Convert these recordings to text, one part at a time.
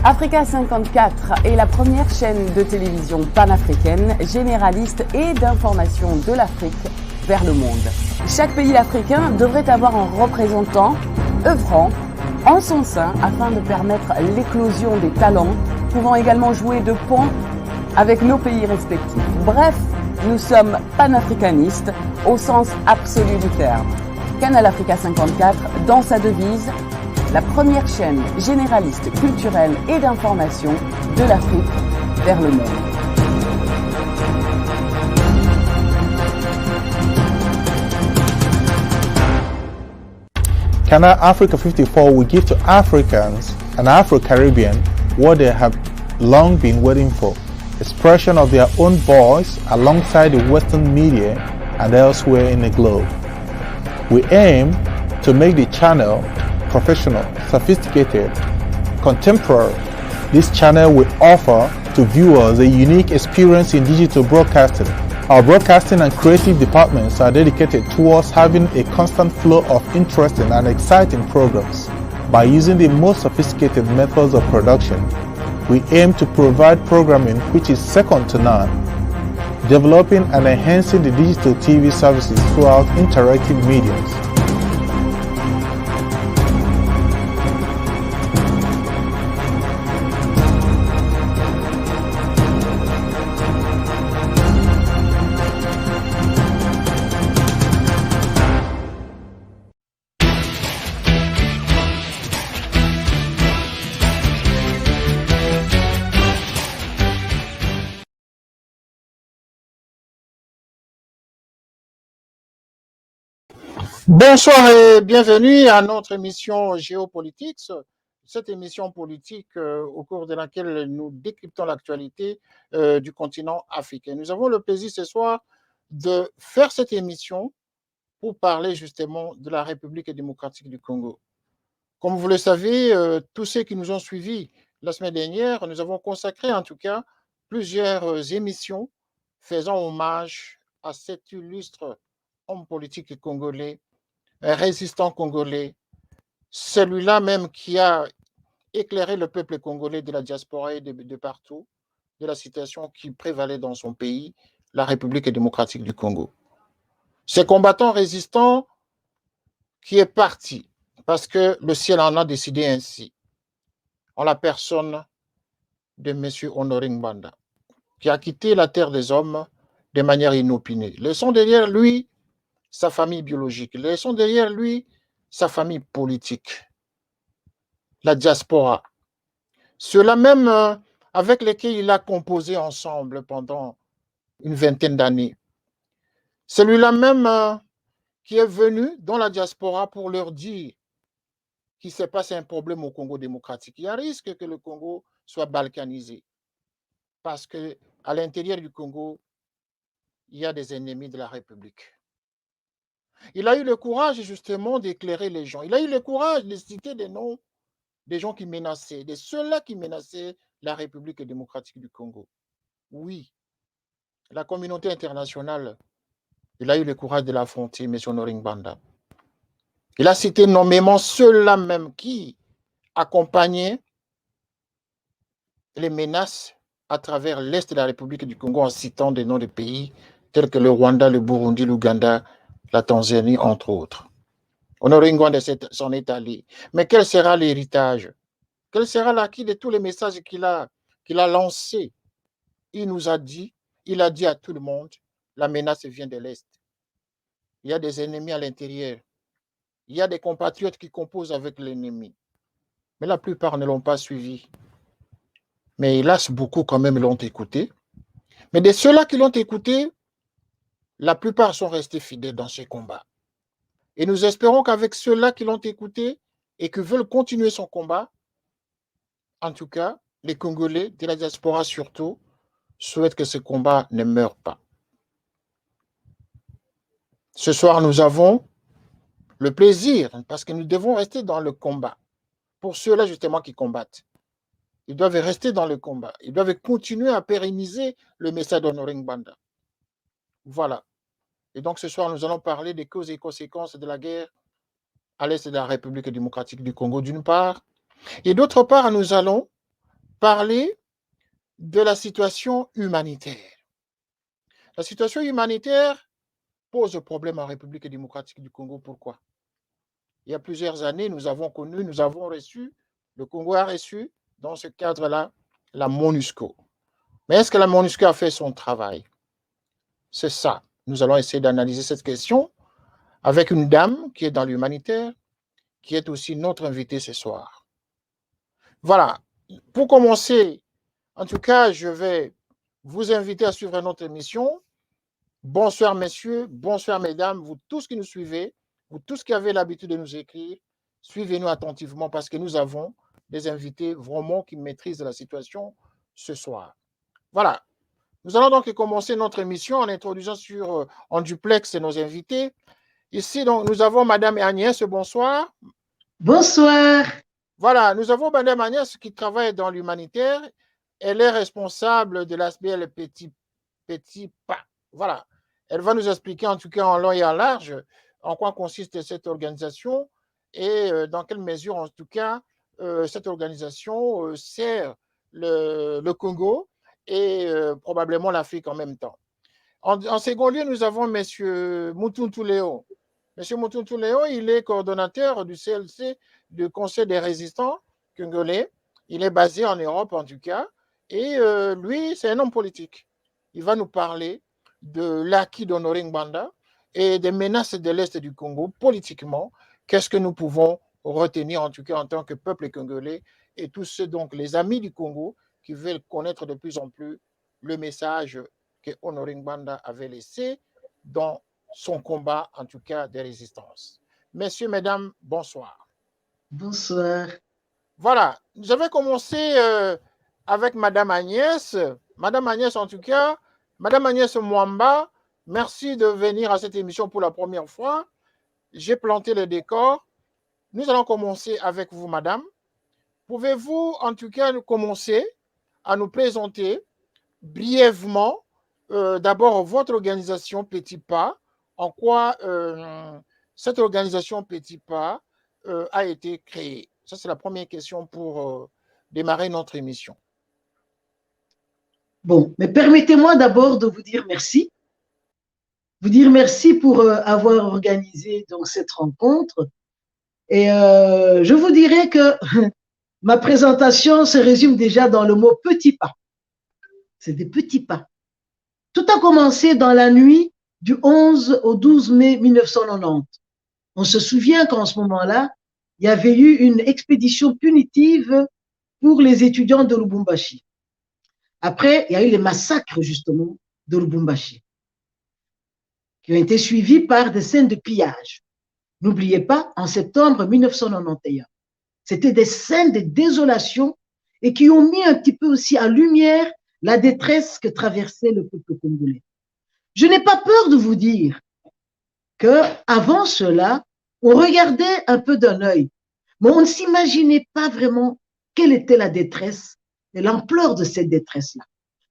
Africa 54 est la première chaîne de télévision panafricaine, généraliste et d'information de l'Afrique vers le monde. Chaque pays africain devrait avoir un représentant œuvrant en son sein afin de permettre l'éclosion des talents, pouvant également jouer de pont avec nos pays respectifs. Bref, nous sommes panafricanistes au sens absolu du terme. Canal Africa 54, dans sa devise, la première chaîne généraliste, culturelle et d'information de l'Afrique vers le monde. Canal Africa 54 will give to Africans and Afro-Caribbean what they have long been waiting for, expression of their own voice alongside the Western media and elsewhere in the globe. We aim to make the channel professional, sophisticated, contemporary. This channel will offer to viewers a unique experience in digital broadcasting. Our broadcasting and creative departments are dedicated towards having a constant flow of interesting and exciting programs. By using the most sophisticated methods of production, we aim to provide programming which is second to none, developing and enhancing the digital TV services throughout interactive mediums. Bonsoir et bienvenue à notre émission Géopolitique, cette émission politique au cours de laquelle nous décryptons l'actualité du continent africain. Nous avons le plaisir ce soir de faire cette émission pour parler justement de la République démocratique du Congo. Comme vous le savez, tous ceux qui nous ont suivis la semaine dernière, nous avons consacré en tout cas plusieurs émissions faisant hommage à cet illustre homme politique congolais, un résistant congolais, celui-là même qui a éclairé le peuple congolais de la diaspora et de partout, de la situation qui prévalait dans son pays, la République démocratique du Congo. Ce combattant résistant qui est parti parce que le ciel en a décidé ainsi, en la personne de M. Honoré Ngbanda, qui a quitté la terre des hommes de manière inopinée. Laissons derrière lui sa famille biologique, laissons derrière lui sa famille politique, la diaspora, ceux-là même avec lesquels il a composé ensemble pendant une vingtaine d'années. Celui-là même qui est venu dans la diaspora pour leur dire qu'il se passe un problème au Congo démocratique. Il y a risque que le Congo soit balkanisé parce qu'à l'intérieur du Congo, il y a des ennemis de la République. Il a eu le courage justement d'éclairer les gens. Il a eu le courage de citer des noms des gens qui menaçaient, de ceux-là qui menaçaient la République démocratique du Congo. Oui, la communauté internationale, il a eu le courage de l'affronter, M. Honoré Ngbanda. Il a cité nommément ceux-là même qui accompagnaient les menaces à travers l'Est de la République du Congo en citant des noms de pays tels que le Rwanda, le Burundi, l'Ouganda, la Tanzanie, entre autres. Honoré Ngbanda s'en est allé. Mais quel sera l'héritage? Quel sera l'acquis de tous les messages qu'il a lancés? Il nous a dit, il a dit à tout le monde, la menace vient de l'Est. Il y a des ennemis à l'intérieur. Il y a des compatriotes qui composent avec l'ennemi. Mais la plupart ne l'ont pas suivi. Mais hélas, beaucoup quand même l'ont écouté. Mais de ceux-là qui l'ont écouté, la plupart sont restés fidèles dans ce combat. Et nous espérons qu'avec ceux-là qui l'ont écouté et qui veulent continuer son combat, en tout cas, les Congolais, de la diaspora surtout, souhaitent que ce combat ne meure pas. Ce soir, nous avons le plaisir, parce que nous devons rester dans le combat. Pour ceux-là, justement, qui combattent, ils doivent rester dans le combat. Ils doivent continuer à pérenniser le message d'Honoré Ngbanda. Voilà. Et donc, ce soir, nous allons parler des causes et conséquences de la guerre à l'est de la République démocratique du Congo, d'une part. Et d'autre part, nous allons parler de la situation humanitaire. La situation humanitaire pose problème en République démocratique du Congo. Pourquoi? Il y a plusieurs années, nous avons reçu, le Congo a reçu, dans ce cadre-là, la MONUSCO. Mais est-ce que la MONUSCO a fait son travail? C'est ça. Nous allons essayer d'analyser cette question avec une dame qui est dans l'humanitaire, qui est aussi notre invitée ce soir. Voilà. Pour commencer, en tout cas, je vais vous inviter à suivre notre émission. Bonsoir, messieurs, bonsoir, mesdames, vous tous qui nous suivez, vous tous qui avez l'habitude de nous écrire, suivez-nous attentivement parce que nous avons des invités vraiment qui maîtrisent la situation ce soir. Voilà. Nous allons donc commencer notre émission en introduisant en duplex nos invités. Ici, donc, nous avons Madame Agnès, bonsoir. Bonsoir. Voilà, nous avons Madame Agnès qui travaille dans l'humanitaire. Elle est responsable de l'ASBL Petit Pas. Voilà. Elle va nous expliquer en tout cas en long et en large en quoi consiste cette organisation et dans quelle mesure en tout cas cette organisation sert le Congo et probablement l'Afrique en même temps. En second lieu, nous avons M. Mutuntu Léo. M. Mutuntu Léo, il est coordonnateur du CLC, du Conseil des résistants congolais. Il est basé en Europe en tout cas. Et lui, c'est un homme politique. Il va nous parler de l'acquis d'Honoré Ngbanda et des menaces de l'Est du Congo politiquement. Qu'est-ce que nous pouvons retenir en tout cas en tant que peuple congolais et tous ceux donc les amis du Congo qui veulent connaître de plus en plus le message que Honoré Ngbanda avait laissé dans son combat en tout cas de résistance. Messieurs, mesdames, bonsoir. Bonsoir. Voilà, je vais commencer avec Madame Agnès. Madame Agnès, en tout cas, Madame Agnès Mwamba, merci de venir à cette émission pour la première fois. J'ai planté le décor. Nous allons commencer avec vous, Madame. Pouvez-vous, en tout cas, commencer à nous présenter brièvement d'abord votre organisation Petit Pas, en quoi cette organisation Petit Pas a été créée? Ça, c'est la première question pour démarrer notre émission. Bon, mais permettez-moi d'abord de vous dire merci. Vous dire merci pour avoir organisé donc cette rencontre. Et je vous dirais que ma présentation se résume déjà dans le mot petit pas. C'est des petits pas. Tout a commencé dans la nuit du 11 au 12 mai 1990. On se souvient qu'en ce moment-là, il y avait eu une expédition punitive pour les étudiants de Lubumbashi. Après, il y a eu les massacres, justement, de Lubumbashi, qui ont été suivis par des scènes de pillage. N'oubliez pas, en septembre 1991, c'était des scènes de désolation et qui ont mis un petit peu aussi en lumière la détresse que traversait le peuple congolais. Je n'ai pas peur de vous dire qu'avant cela, on regardait un peu d'un œil, mais on ne s'imaginait pas vraiment quelle était la détresse et l'ampleur de cette détresse-là.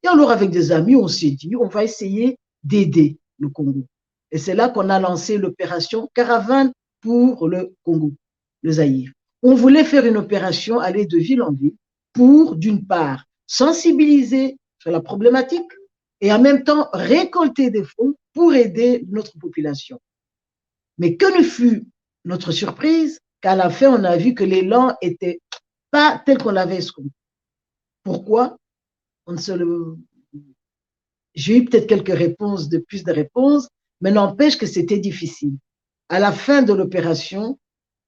Et alors, avec des amis, on s'est dit, on va essayer d'aider le Congo. Et c'est là qu'on a lancé l'opération Caravane pour le Congo, le Zaïre. On voulait faire une opération, aller de ville en ville, pour, d'une part, sensibiliser sur la problématique et en même temps récolter des fonds pour aider notre population. Mais que ne fut notre surprise qu'à la fin, on a vu que l'élan n'était pas tel qu'on l'avait escompté. Pourquoi? J'ai eu peut-être quelques réponses, plus de réponses, mais n'empêche que c'était difficile. À la fin de l'opération,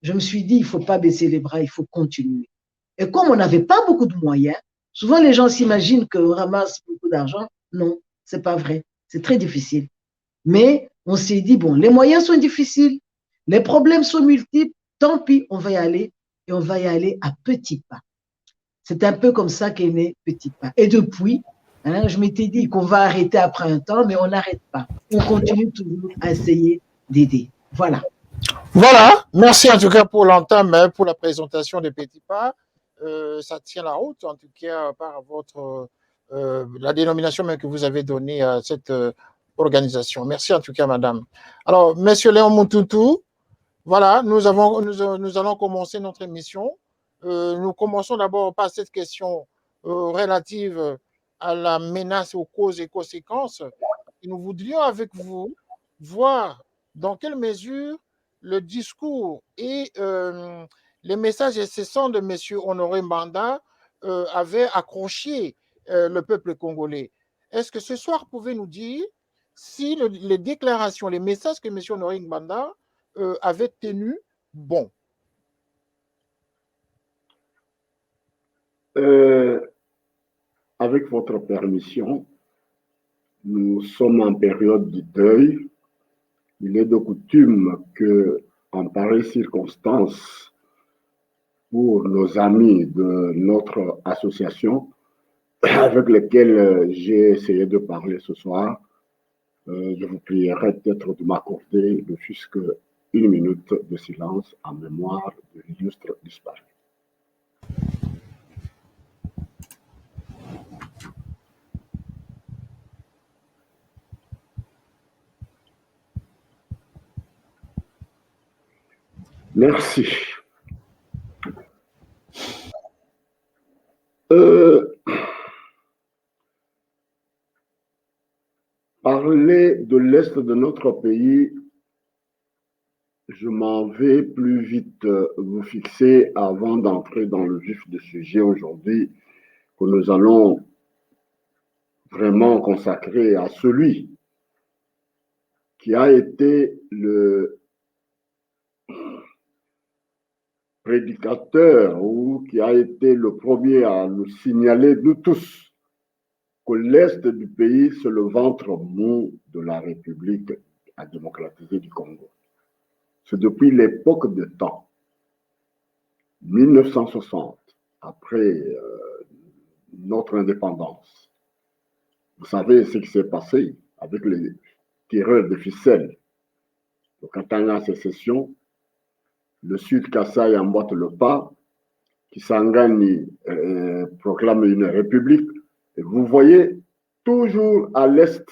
je me suis dit, il ne faut pas baisser les bras, il faut continuer. Et comme on n'avait pas beaucoup de moyens, souvent les gens s'imaginent qu'on ramasse beaucoup d'argent. Non, ce n'est pas vrai. C'est très difficile. Mais on s'est dit, bon, les moyens sont difficiles, les problèmes sont multiples, tant pis, on va y aller et on va y aller à petits pas. C'est un peu comme ça qu'est né Petit Pas. Et depuis, je m'étais dit qu'on va arrêter après un temps, mais on n'arrête pas. On continue toujours à essayer d'aider. Voilà. Voilà. Merci en tout cas pour l'entame, pour la présentation de Petit Pas. Ça tient la route, en tout cas, par la dénomination même que vous avez donnée à cette organisation. Merci en tout cas, madame. Alors, monsieur Léon Mutuntu, voilà, nous allons commencer notre émission. Nous commençons d'abord par cette question relatives à la menace aux causes et conséquences. Et nous voudrions avec vous voir dans quelle mesure le discours et les messages incessants de M. Honoré Mbanda avaient accroché le peuple congolais. Est-ce que ce soir, pouvez nous dire si les déclarations, les messages que M. Honoré Mbanda avait tenus, bon? Avec votre permission, nous sommes en période de deuil. Il est de coutume que, en pareille circonstance, pour nos amis de notre association, avec lesquels j'ai essayé de parler ce soir, je vous prierai peut-être de m'accorder ne fût-ce qu'une minute de silence en mémoire de l'illustre disparu. Merci. Parler de l'Est de notre pays, je m'en vais plus vite vous fixer avant d'entrer dans le vif du sujet aujourd'hui que nous allons vraiment consacrer à celui qui a été le prédicateur ou qui a été le premier à nous signaler, nous tous, que l'Est du pays, c'est le ventre mou de la République à démocratiser du Congo. C'est depuis l'époque de temps, 1960, après notre indépendance. Vous savez ce qui s'est passé avec les tireurs de ficelles. Le Katanga sécession, le Sud Kasaï emboîte le pas, Kisangani proclame une république. Et vous voyez, toujours à l'Est,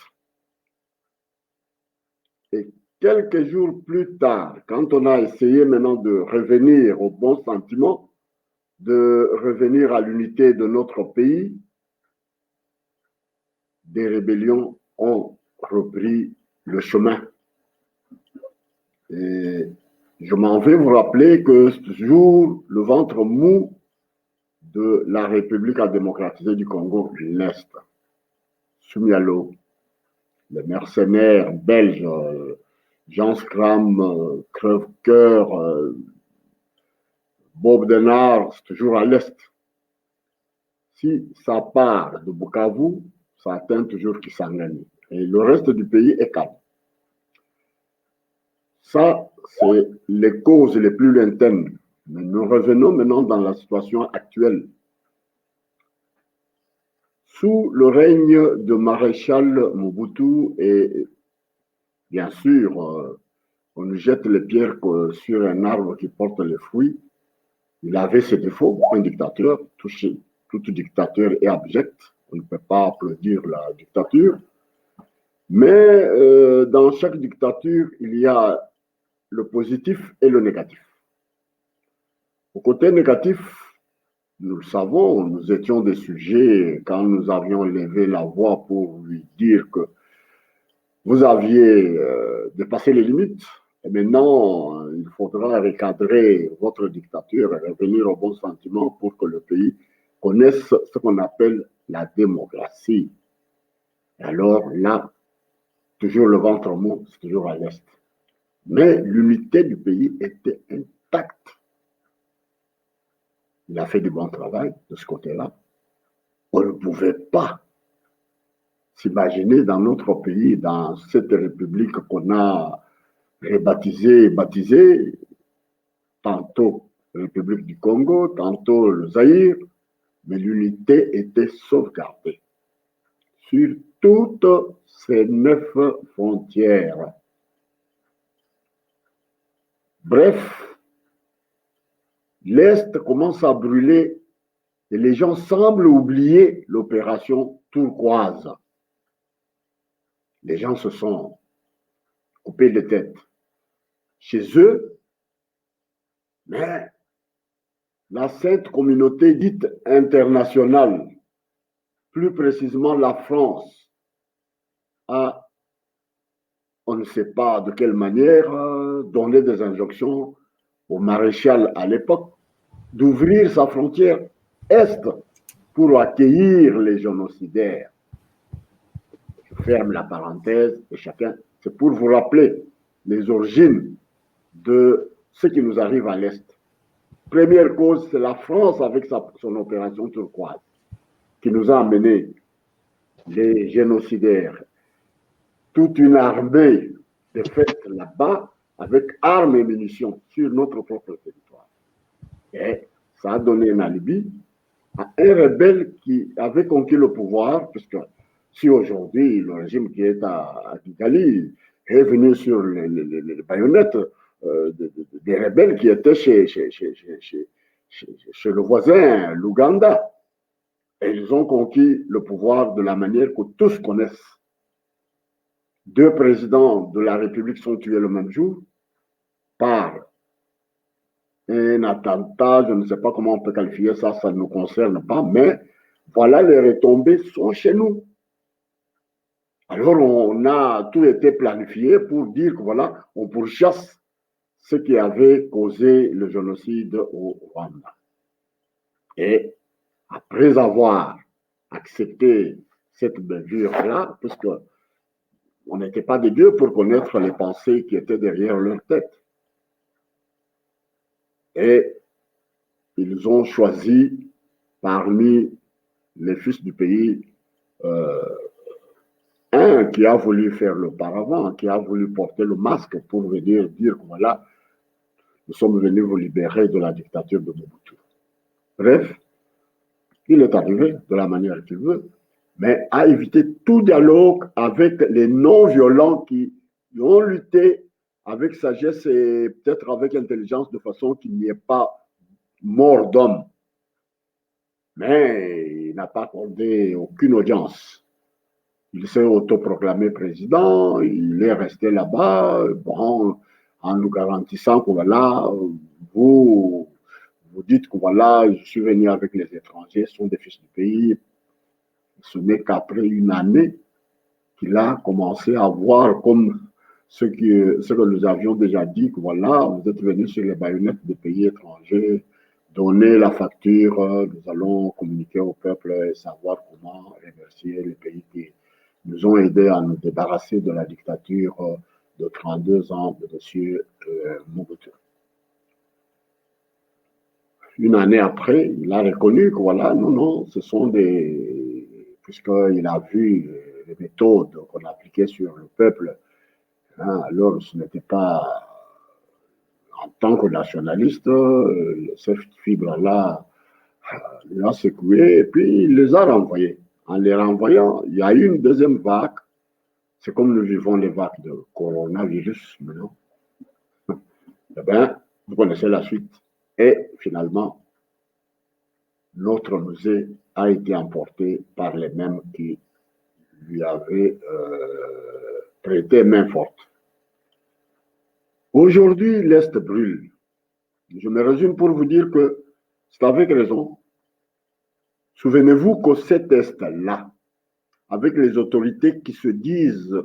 et quelques jours plus tard, quand on a essayé maintenant de revenir au bon sentiment, de revenir à l'unité de notre pays, des rébellions ont repris le chemin. Et je m'en vais vous rappeler que c'est toujours le ventre mou de la République à démocratiser du Congo, l'Est. Sumialo, les mercenaires belges, Jean Scram, Crève-Cœur, Bob Denard, c'est toujours à l'Est. Si ça part de Bukavu, ça atteint toujours Kisangani. Et le reste du pays est calme. Ça, c'est les causes les plus lointaines. Mais nous revenons maintenant dans la situation actuelle. Sous le règne de Maréchal Mobutu, et bien sûr, on nous jette les pierres sur un arbre qui porte les fruits, il avait ses défauts, un dictateur, tout dictateur est abject, on ne peut pas applaudir la dictature, mais dans chaque dictature, il y a le positif et le négatif. Au côté négatif, nous le savons, nous étions des sujets quand nous avions levé la voix pour lui dire que vous aviez dépassé les limites, et maintenant, il faudra recadrer votre dictature et revenir au bon sentiment pour que le pays connaisse ce qu'on appelle la démocratie. Et alors là, toujours le ventre mou, c'est toujours à l'Est. Mais l'unité du pays était intacte. Il a fait du bon travail de ce côté-là. On ne pouvait pas s'imaginer dans notre pays, dans cette république qu'on a rebaptisée et baptisée, tantôt République du Congo, tantôt le Zaïre, mais l'unité était sauvegardée sur toutes ces 9 frontières. Bref, l'Est commence à brûler et les gens semblent oublier l'opération turquoise. Les gens se sont coupés les têtes chez eux, mais la sainte communauté dite internationale, plus précisément la France, a, on ne sait pas de quelle manière, donné des injonctions au maréchal à l'époque d'ouvrir sa frontière est pour accueillir les génocidaires. Je ferme la parenthèse de chacun. C'est pour vous rappeler les origines de ce qui nous arrive à l'Est. Première cause, c'est la France avec son opération turquoise qui nous a amené les génocidaires. Toute une armée de fait là-bas avec armes et munitions sur notre propre territoire. Et ça a donné un alibi à un rebelle qui avait conquis le pouvoir, puisque si aujourd'hui le régime qui est à Kigali est venu sur les baïonnettes des rebelles qui étaient chez le voisin, l'Ouganda. Et ils ont conquis le pouvoir de la manière que tous connaissent. 2 présidents de la République sont tués le même jour par un attentat, je ne sais pas comment on peut qualifier ça, ça ne nous concerne pas, mais voilà, les retombées sont chez nous. Alors on a tout été planifié pour dire que voilà, on pourchasse ce qui avait causé le génocide au Rwanda. Et après avoir accepté cette mesure-là, puisque on n'était pas des dieux pour connaître les pensées qui étaient derrière leur tête. Et ils ont choisi parmi les fils du pays un qui a voulu faire le paravent, qui a voulu porter le masque pour venir dire que voilà, nous sommes venus vous libérer de la dictature de Mobutu. Bref, il est arrivé de la manière qu'il veut, mais a évité tout dialogue avec les non-violents qui ont lutté avec sagesse et peut-être avec intelligence de façon qu'il n'y ait pas mort d'homme. Mais il n'a pas accordé aucune audience. Il s'est autoproclamé président, il est resté là-bas, bon, en nous garantissant que voilà, vous dites que voilà, je suis venu avec les étrangers, ce sont des fils du pays. Ce n'est qu'après une année qu'il a commencé à voir comme ce que nous avions déjà dit, que voilà, vous êtes venus sur les baïonnettes des pays étrangers, donner la facture, nous allons communiquer au peuple et savoir comment remercier les pays qui nous ont aidés à nous débarrasser de la dictature de 32 ans de M. Mobutu. Une année après, il a reconnu que voilà, non, ce sont puisqu'il a vu les méthodes qu'on appliquait sur le peuple, hein, alors ce n'était pas en tant que nationaliste, cette fibre-là l'a secoué et puis il les a renvoyés. En les renvoyant, il y a eu une deuxième vague. C'est comme nous vivons les vagues de coronavirus maintenant. Eh bien, vous connaissez la suite. Et finalement, notre musée a été emporté par les mêmes qui lui avaient prêté main forte. Aujourd'hui, l'Est brûle. Je me résume pour vous dire que c'est avec raison. Souvenez-vous que cet Est-là, avec les autorités qui se disent,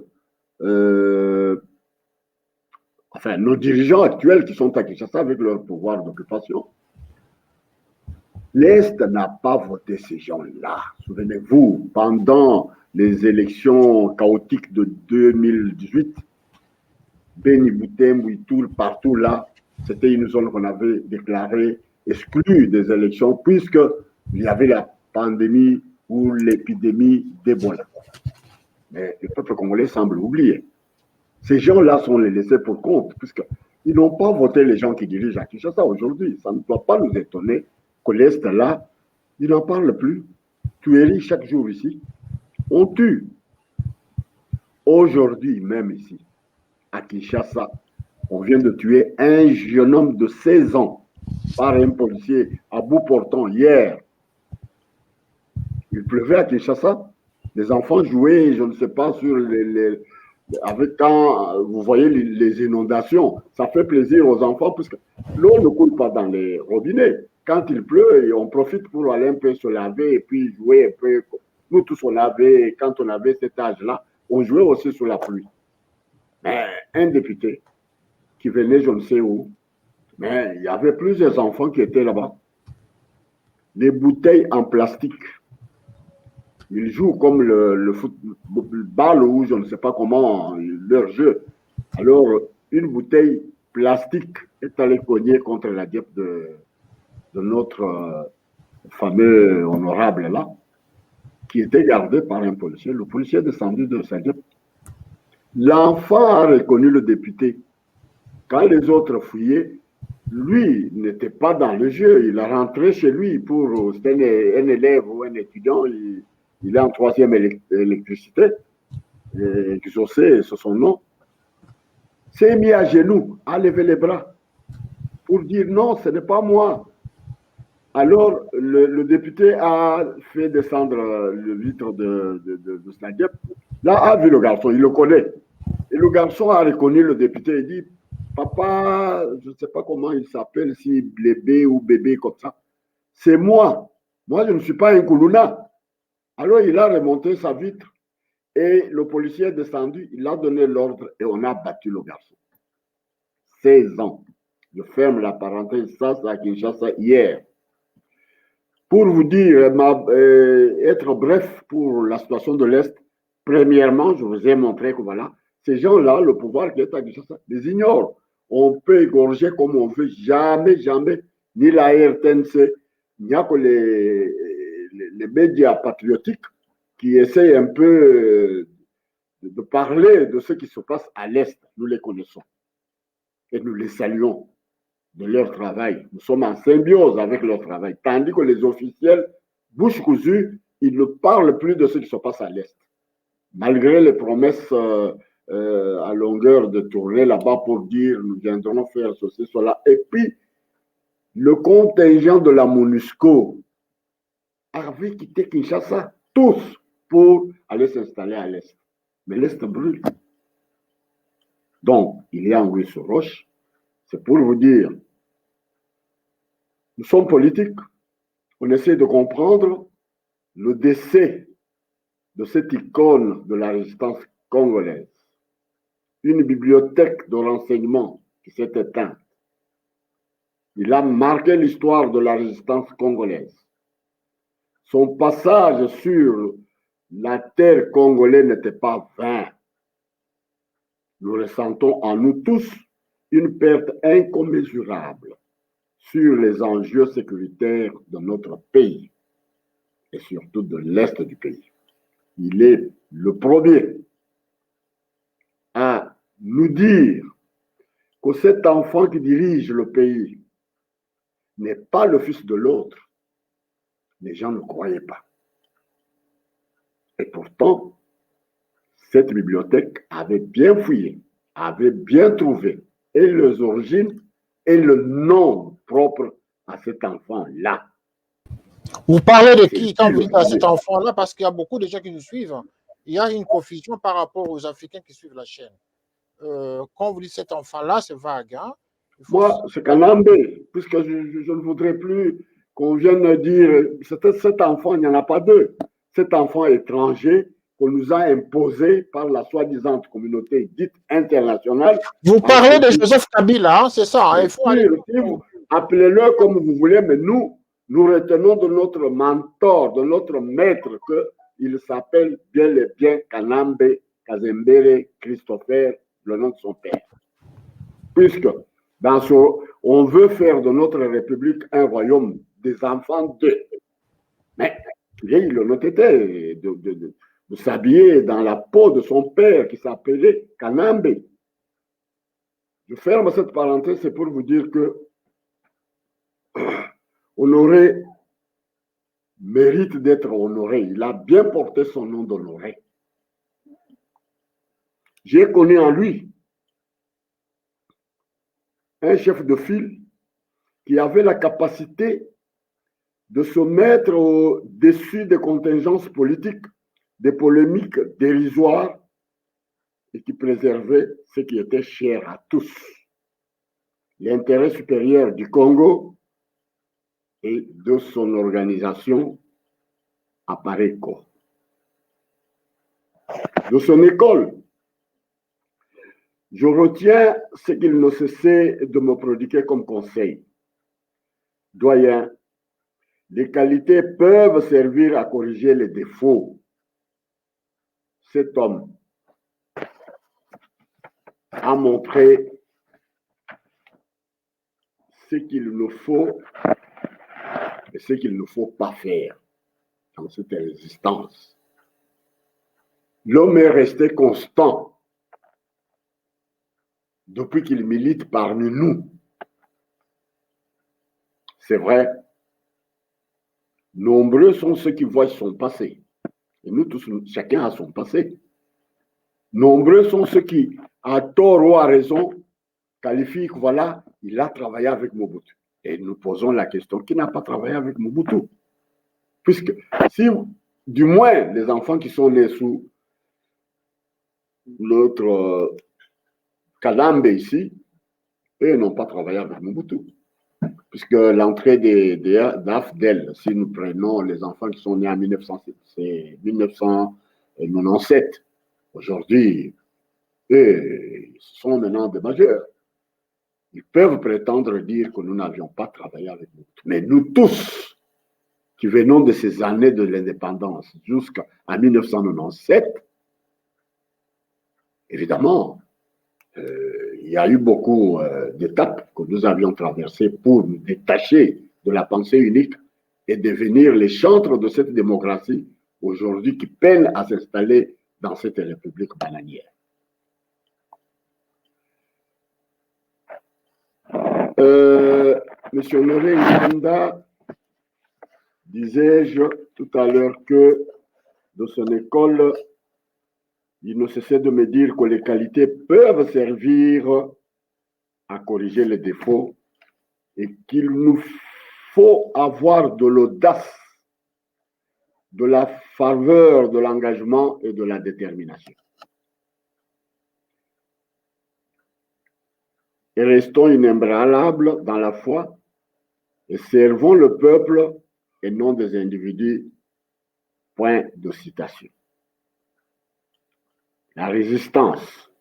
enfin, nos dirigeants actuels qui sont à Kinshasa avec leur pouvoir d'occupation, l'Est n'a pas voté ces gens-là. Souvenez-vous, pendant les élections chaotiques de 2018, Beni Boutem, Ouitoul, partout là, c'était une zone qu'on avait déclarée exclue des élections puisqu'il y avait la pandémie ou l'épidémie d'Ebola. Mais le peuple congolais semble oublier. Ces gens-là sont les laissés pour compte puisqu'ils n'ont pas voté les gens qui dirigent à Kinshasa aujourd'hui. Ça ne doit pas nous étonner que l'Est là, il n'en parle plus. Tuerie chaque jour ici. On tue. Aujourd'hui, même ici, à Kinshasa, on vient de tuer un jeune homme de 16 ans par un policier à bout portant hier. Il pleuvait à Kinshasa. Les enfants jouaient, je ne sais pas, sur avec quand vous voyez les inondations. Ça fait plaisir aux enfants puisque l'eau ne coule pas dans les robinets. Quand il pleut, on profite pour aller un peu se laver et puis jouer un peu. Nous tous, quand on avait cet âge-là, on jouait aussi sous la pluie. Mais un député qui venait je ne sais où, mais il y avait plusieurs enfants qui étaient là-bas. Les bouteilles en plastique. Ils jouent comme le football ou je ne sais pas comment leur jeu. Alors, une bouteille plastique est allée cogner contre la dieppe de notre fameux honorable là, qui était gardé par un policier. Le policier est descendu de sa dieppe. L'enfant a reconnu le député. Quand les autres fouillaient, lui n'était pas dans le jeu. Il est rentré chez lui pour. C'était un élève ou un étudiant. Il est en 3e électricité. Exaucé, c'est son nom. S'est mis à genoux, a levé les bras pour dire non, ce n'est pas moi. Alors, le député a fait descendre le vitre de sa dieppe. Là, a vu le garçon, il le connaît. Et le garçon a reconnu le député et dit, papa, je ne sais pas comment il s'appelle, si bébé ou bébé comme ça. C'est moi. Moi, je ne suis pas un Koulouna. Alors, il a remonté sa vitre et le policier est descendu, il a donné l'ordre et on a battu le garçon. 16 ans. Je ferme la parenthèse, ça, c'est à Kinshasa hier. Pour vous dire, être bref pour la situation de l'Est, premièrement, je vous ai montré que voilà, ces gens-là, le pouvoir qui est à Kinshasa, les ignorent. On peut égorger comme on veut, jamais, jamais, ni la RTNC, il n'y a que les médias patriotiques qui essayent un peu de parler de ce qui se passe à l'Est. Nous les connaissons et nous les saluons de leur travail. Nous sommes en symbiose avec leur travail. Tandis que les officiels, bouche cousue, ils ne parlent plus de ce qui se passe à l'Est. Malgré les promesses à longueur de tournée là-bas pour dire nous viendrons faire ceci, cela. Et puis, le contingent de la MONUSCO avait quitté Kinshasa, tous, pour aller s'installer à l'Est. Mais l'Est brûle. Donc, il y a Anguille sur roche. C'est pour vous dire, nous sommes politiques. On essaie de comprendre le décès de cette icône de la résistance congolaise. Une bibliothèque de renseignement qui s'est éteinte. Il a marqué l'histoire de la résistance congolaise. Son passage sur la terre congolaise n'était pas vain. Nous ressentons en nous tous une perte incommensurable sur les enjeux sécuritaires de notre pays et surtout de l'Est du pays. Il est le premier à nous dire que cet enfant qui dirige le pays n'est pas le fils de l'autre. Les gens ne croyaient pas. Et pourtant, cette bibliothèque avait bien fouillé, avait bien trouvé et les origines et le nom propre à cet enfant-là. Vous parlez de qui quand vous dites à cet enfant-là? Parce qu'il y a beaucoup de gens qui nous suivent. Il y a une confusion par rapport aux Africains qui suivent la chaîne. Quand vous dites cet enfant-là, c'est vague. Hein? Moi, c'est Kanambe, puisque je ne voudrais plus qu'on vienne dire cet enfant, il n'y en a pas deux. Cet enfant étranger qu'on nous a imposé par la soi-disant communauté dite internationale. Vous parlez de Joseph Kabila, hein, c'est ça. Hein, il faut aller... Appelez-le comme vous voulez, mais nous retenons de notre mentor, de notre maître, qu'il s'appelle bien et bien Kanambe Kazembere Christopher, le nom de son père. Puisque on veut faire de notre République un royaume des enfants d'eux. Mais il a eu l'honnêteté de s'habiller dans la peau de son père qui s'appelait Kanambe. Je ferme cette parenthèse, c'est pour vous dire que Honoré mérite d'être honoré. Il a bien porté son nom d'honoré. J'ai connu en lui un chef de file qui avait la capacité de se mettre au-dessus des contingences politiques, des polémiques dérisoires et qui préservait ce qui était cher à tous. L'intérêt supérieur du Congo et de son organisation, APARECO. de son école. Je retiens ce qu'il ne cessait de me prodiguer comme conseil. Doyen, les qualités peuvent servir à corriger les défauts. Cet homme a montré ce qu'il nous faut et ce qu'il ne faut pas faire dans cette résistance. L'homme est resté constant depuis qu'il milite parmi nous. C'est vrai, nombreux sont ceux qui voient son passé. Et nous tous, chacun a son passé. Nombreux sont ceux qui, à tort ou à raison, qualifient que voilà, il a travaillé avec Mobutu. Et nous posons la question, qui n'a pas travaillé avec Mobutu? Puisque si, du moins, les enfants qui sont nés sous l'autre Kalambe ici, eux n'ont pas travaillé avec Mobutu. Puisque l'entrée d'AFDEL, si nous prenons les enfants qui sont nés en 1997, aujourd'hui, eux sont maintenant des majeurs. Ils peuvent prétendre dire que nous n'avions pas travaillé avec Mobutu. Mais nous tous, qui venons de ces années de l'indépendance jusqu'à 1997, évidemment, il y a eu beaucoup d'étapes que nous avions traversées pour nous détacher de la pensée unique et devenir les chantres de cette démocratie aujourd'hui qui peine à s'installer dans cette république bananière. Monsieur Honoré Nganda, disais-je tout à l'heure que de son école, il ne cessait de me dire que les qualités peuvent servir à corriger les défauts et qu'il nous faut avoir de l'audace, de la faveur, de l'engagement et de la détermination. Et restons inébranlables dans la foi et servons le peuple et non des individus. Point de citation. La résistance,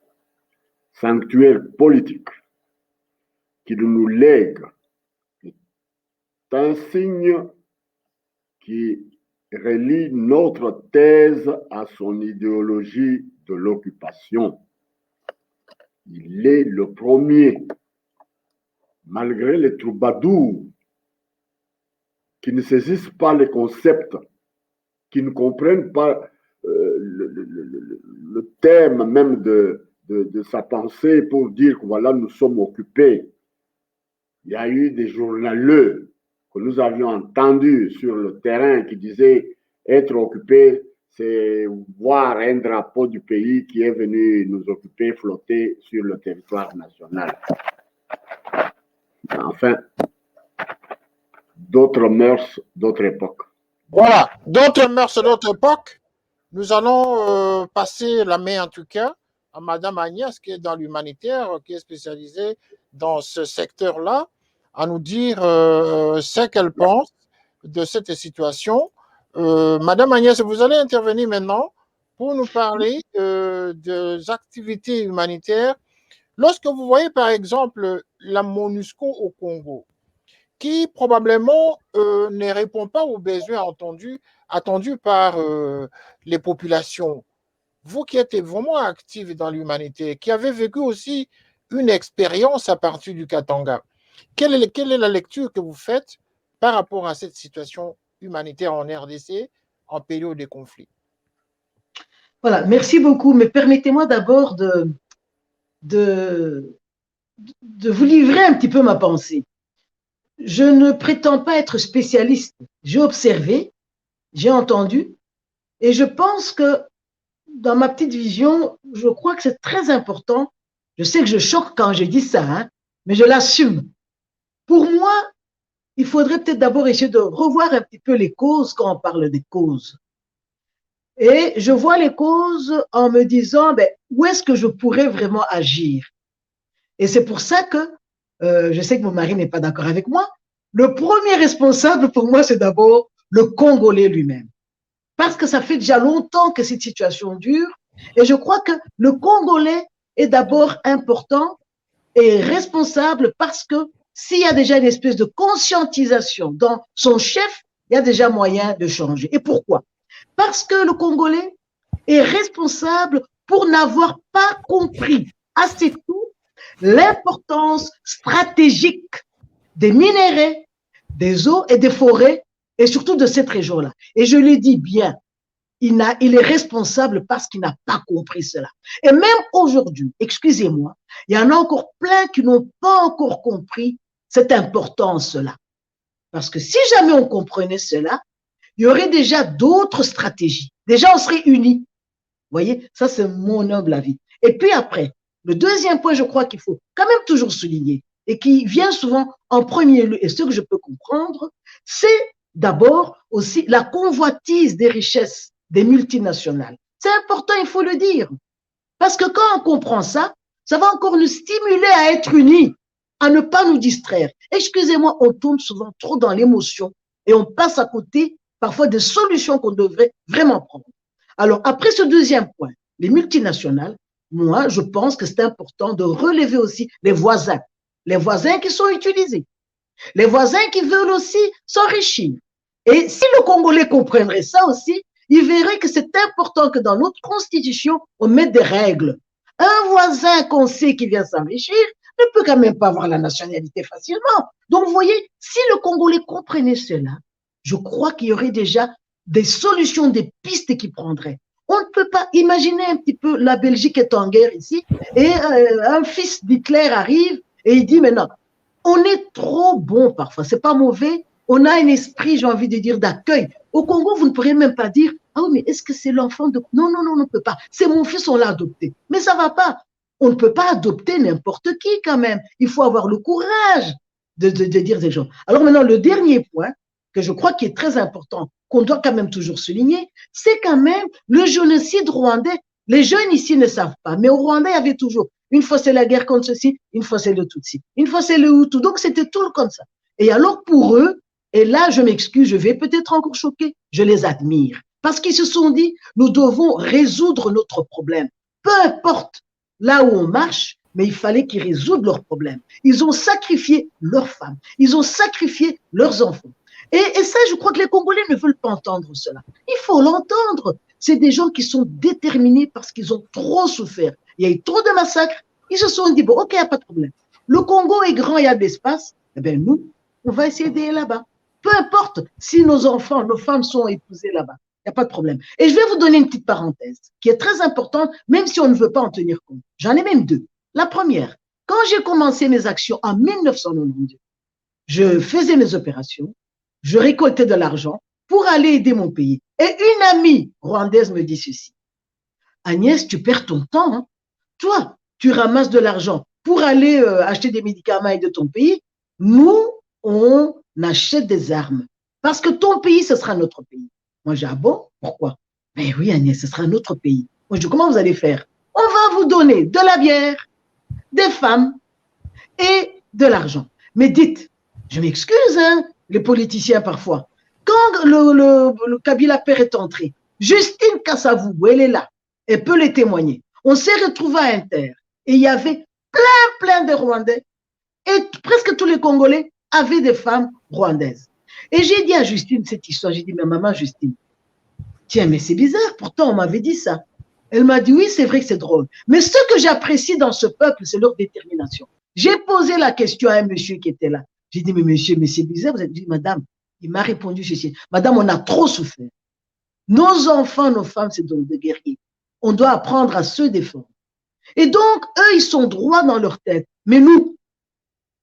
sanctuaire politique, qu'il nous lègue, est un signe qui relie notre thèse à son idéologie de l'occupation. Il est le premier, malgré les troubadours qui ne saisissent pas les concepts, qui ne comprennent pas le thème même de sa pensée pour dire que voilà, nous sommes occupés. Il y a eu des journaleux que nous avions entendus sur le terrain qui disaient être occupés, c'est voir un drapeau du pays qui est venu nous occuper flotter sur le territoire national. Enfin, d'autres mœurs, d'autres époques. Voilà, d'autres mœurs, d'autres époques. Nous allons passer la main en tout cas à Madame Agnès, qui est dans l'humanitaire, qui est spécialisée dans ce secteur-là, à nous dire ce qu'elle pense de cette situation. Madame Agnès, vous allez intervenir maintenant pour nous parler des activités humanitaires. Lorsque vous voyez par exemple la MONUSCO au Congo, qui probablement ne répond pas aux besoins attendus par les populations. Vous qui êtes vraiment active dans l'humanité, qui avez vécu aussi une expérience à partir du Katanga, quelle est la lecture que vous faites par rapport à cette situation humanitaire en RDC en période de conflit? Voilà, merci beaucoup. Mais permettez-moi d'abord de vous livrer un petit peu ma pensée. Je ne prétends pas être spécialiste. J'ai observé, j'ai entendu, et je pense que dans ma petite vision, je crois que c'est très important. Je sais que je choque quand je dis ça, hein, mais je l'assume. Pour moi, il faudrait peut-être d'abord essayer de revoir un petit peu les causes quand on parle des causes. Et je vois les causes en me disant, ben, où est-ce que je pourrais vraiment agir? Et c'est pour ça que, je sais que mon mari n'est pas d'accord avec moi, le premier responsable pour moi, c'est d'abord le Congolais lui-même. Parce que ça fait déjà longtemps que cette situation dure Et je crois que le Congolais est d'abord important et responsable parce que s'il y a déjà une espèce de conscientisation dans son chef, il y a déjà moyen de changer. Et pourquoi? Parce que le Congolais est responsable pour n'avoir pas compris assez tôt l'importance stratégique des minéraux, des eaux et des forêts, et surtout de cette région-là. Et je le dis bien, il est responsable parce qu'il n'a pas compris cela. Et même aujourd'hui, excusez-moi, il y en a encore plein qui n'ont pas encore compris cette importance-là. Parce que si jamais on comprenait cela, il y aurait déjà d'autres stratégies. Déjà, on serait unis. Vous voyez, ça c'est mon humble avis. Et puis après, le deuxième point, je crois qu'il faut quand même toujours souligner, et qui vient souvent en premier lieu, et ce que je peux comprendre, c'est d'abord aussi la convoitise des richesses des multinationales. C'est important, il faut le dire. Parce que quand on comprend ça, ça va encore nous stimuler à être unis, à ne pas nous distraire. Excusez-moi, on tombe souvent trop dans l'émotion et on passe à côté parfois des solutions qu'on devrait vraiment prendre. Alors, après ce deuxième point, les multinationales, moi, je pense que c'est important de relever aussi les voisins qui sont utilisés, les voisins qui veulent aussi s'enrichir. Et si le Congolais comprendrait ça aussi, il verrait que c'est important que dans notre constitution, on mette des règles. Un voisin qu'on sait qui vient s'enrichir ne peut quand même pas avoir la nationalité facilement. Donc, vous voyez, si le Congolais comprenait cela, je crois qu'il y aurait déjà des solutions, des pistes qu'il prendrait. On ne peut pas imaginer un petit peu, la Belgique est en guerre ici, et un fils d'Hitler arrive et il dit, mais non, on est trop bon parfois, c'est pas mauvais, on a un esprit, j'ai envie de dire, d'accueil. Au Congo, vous ne pourrez même pas dire, ah oui, mais est-ce que c'est l'enfant de... Non, non, non, on ne peut pas. C'est mon fils, on l'a adopté. Mais ça va pas. On ne peut pas adopter n'importe qui quand même. Il faut avoir le courage de dire des gens. Alors maintenant, le dernier point, que je crois qui est très important, qu'on doit quand même toujours souligner, c'est quand même le génocide rwandais. Les jeunes ici ne savent pas, mais au Rwanda, il y avait toujours, une fois c'est la guerre contre ceci, une fois c'est le Tutsi, une fois c'est le Hutu. Donc c'était tout comme ça. Et alors pour eux, et là je m'excuse, je vais peut-être encore choquer, je les admire. Parce qu'ils se sont dit, nous devons résoudre notre problème. Peu importe là où on marche, mais il fallait qu'ils résoudent leurs problèmes. Ils ont sacrifié leurs femmes, ils ont sacrifié leurs enfants. Et ça, je crois que les Congolais ne veulent pas entendre cela. Il faut l'entendre. C'est des gens qui sont déterminés parce qu'ils ont trop souffert. Il y a eu trop de massacres. Ils se sont dit, bon, ok, il n'y a pas de problème. Le Congo est grand, il y a de l'espace. Eh bien, nous, on va essayer d'aller là-bas. Peu importe si nos enfants, nos femmes sont épousées là-bas. Il n'y a pas de problème. Et je vais vous donner une petite parenthèse qui est très importante, même si on ne veut pas en tenir compte. J'en ai même deux. La première, quand j'ai commencé mes actions en 1992, je faisais mes opérations, je récoltais de l'argent pour aller aider mon pays. Et une amie rwandaise me dit ceci. Agnès, tu perds ton temps. Hein? Toi, tu ramasses de l'argent pour aller acheter des médicaments et de ton pays. Nous, on achète des armes. Parce que ton pays, ce sera notre pays. Moi, j'ai dit, ah bon, pourquoi? Mais oui, Agnès, ce sera notre pays. Moi, je dis, comment vous allez faire? On va vous donner de la bière, des femmes et de l'argent. Mais dites, je m'excuse, hein, les politiciens parfois. Quand le Kabila Père est entré, Justine Kassavou, elle est là, elle peut les témoigner. On s'est retrouvés à Inter et il y avait plein de Rwandais et presque tous les Congolais avaient des femmes rwandaises. Et j'ai dit à Justine cette histoire, j'ai dit, mais maman Justine, tiens, mais c'est bizarre, pourtant on m'avait dit ça. Elle m'a dit, oui, c'est vrai que c'est drôle. Mais ce que j'apprécie dans ce peuple, c'est leur détermination. J'ai posé la question à un monsieur qui était là. J'ai dit, mais monsieur, mais c'est bizarre. Vous avez dit, madame, il m'a répondu ceci. Madame, on a trop souffert. Nos enfants, nos femmes, c'est donc des guerriers. On doit apprendre à se défendre. Et donc, eux, ils sont droits dans leur tête. Mais nous,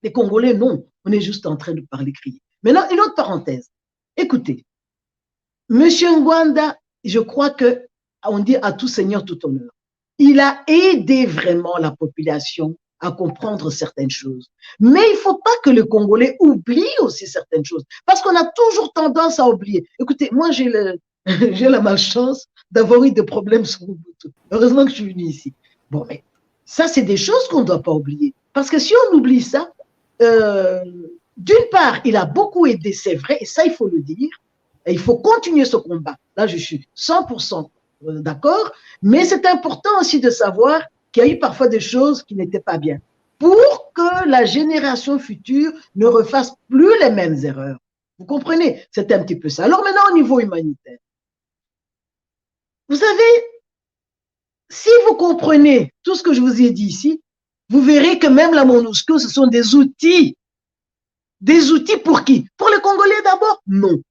les Congolais, non. On est juste en train de parler, crier. Maintenant, une autre parenthèse. Écoutez, monsieur Ngwanda, je crois que on dit à tout seigneur, tout honneur. Il a aidé vraiment la population à comprendre certaines choses. Mais il ne faut pas que le Congolais oublie aussi certaines choses, parce qu'on a toujours tendance à oublier. Écoutez, moi, j'ai la malchance d'avoir eu des problèmes sur Mobutu. Heureusement que je suis venue ici. Bon, mais ça, c'est des choses qu'on ne doit pas oublier. Parce que si on oublie ça, d'une part, il a beaucoup aidé, c'est vrai, et ça, il faut le dire, et il faut continuer ce combat. Là, je suis 100% d'accord? Mais c'est important aussi de savoir qu'il y a eu parfois des choses qui n'étaient pas bien pour que la génération future ne refasse plus les mêmes erreurs. Vous comprenez? C'est un petit peu ça. Alors maintenant, au niveau humanitaire, vous savez, si vous comprenez tout ce que je vous ai dit ici, vous verrez que même la MONUSCO, ce sont des outils. Des outils pour qui? Pour les Congolais d'abord? Non.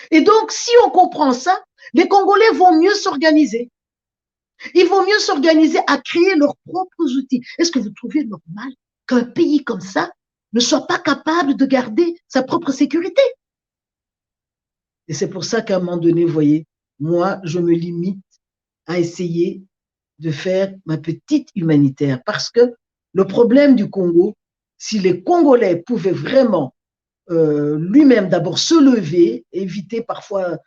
Et donc, si on comprend ça, les Congolais vont mieux s'organiser. Ils vont mieux s'organiser à créer leurs propres outils. Est-ce que vous trouvez normal qu'un pays comme ça ne soit pas capable de garder sa propre sécurité? Et c'est pour ça qu'à un moment donné, vous voyez, moi, je me limite à essayer de faire ma petite humanitaire. Parce que le problème du Congo, si les Congolais pouvaient vraiment lui-même d'abord se lever, éviter parfois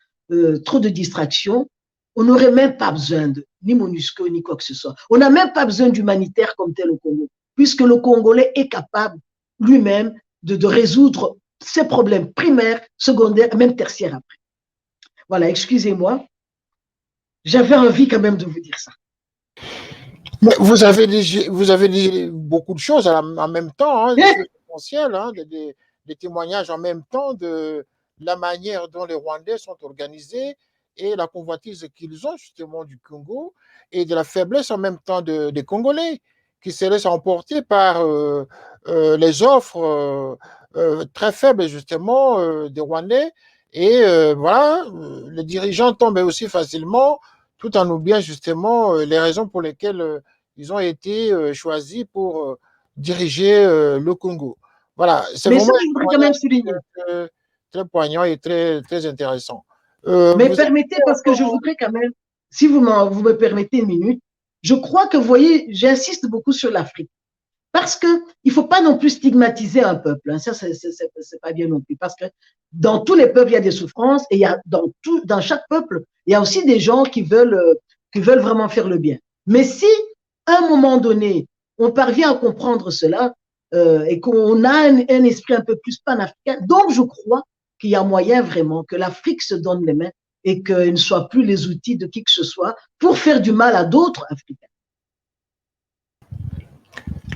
trop de distractions, on n'aurait même pas besoin de ni MONUSCO ni quoi que ce soit. On n'a même pas besoin d'humanitaire comme tel au Congo, puisque le Congolais est capable lui-même de résoudre ses problèmes primaires, secondaires, même tertiaires après. Voilà, excusez-moi. J'avais envie quand même de vous dire ça. Mais vous avez dit beaucoup de choses en même temps, hein, des choses essentielles, hein, des témoignages en même temps de la manière dont les Rwandais sont organisés et la convoitise qu'ils ont justement du Congo et de la faiblesse en même temps des Congolais qui se laissent emporter par les offres très faibles justement des Rwandais. Et voilà, les dirigeants tombent aussi facilement tout en oubliant justement les raisons pour lesquelles ils ont été choisis pour diriger le Congo. Voilà, c'est Mais ça, vraiment je voudrais quand même souligner. très poignant et très, très intéressant. Mais permettez, parce que je voudrais quand même, si vous me permettez une minute, je crois que, vous voyez, j'insiste beaucoup sur l'Afrique. Parce qu'il ne faut pas non plus stigmatiser un peuple. Hein. Ça, c'est pas bien non plus. Parce que dans tous les peuples, il y a des souffrances et il y a dans chaque peuple, il y a aussi des gens qui veulent vraiment faire le bien. Mais si, à un moment donné, on parvient à comprendre cela et qu'on a un esprit un peu plus panafricain, donc je crois qu'il y a moyen vraiment que l'Afrique se donne les mains et qu'elle ne soit plus les outils de qui que ce soit pour faire du mal à d'autres Africains.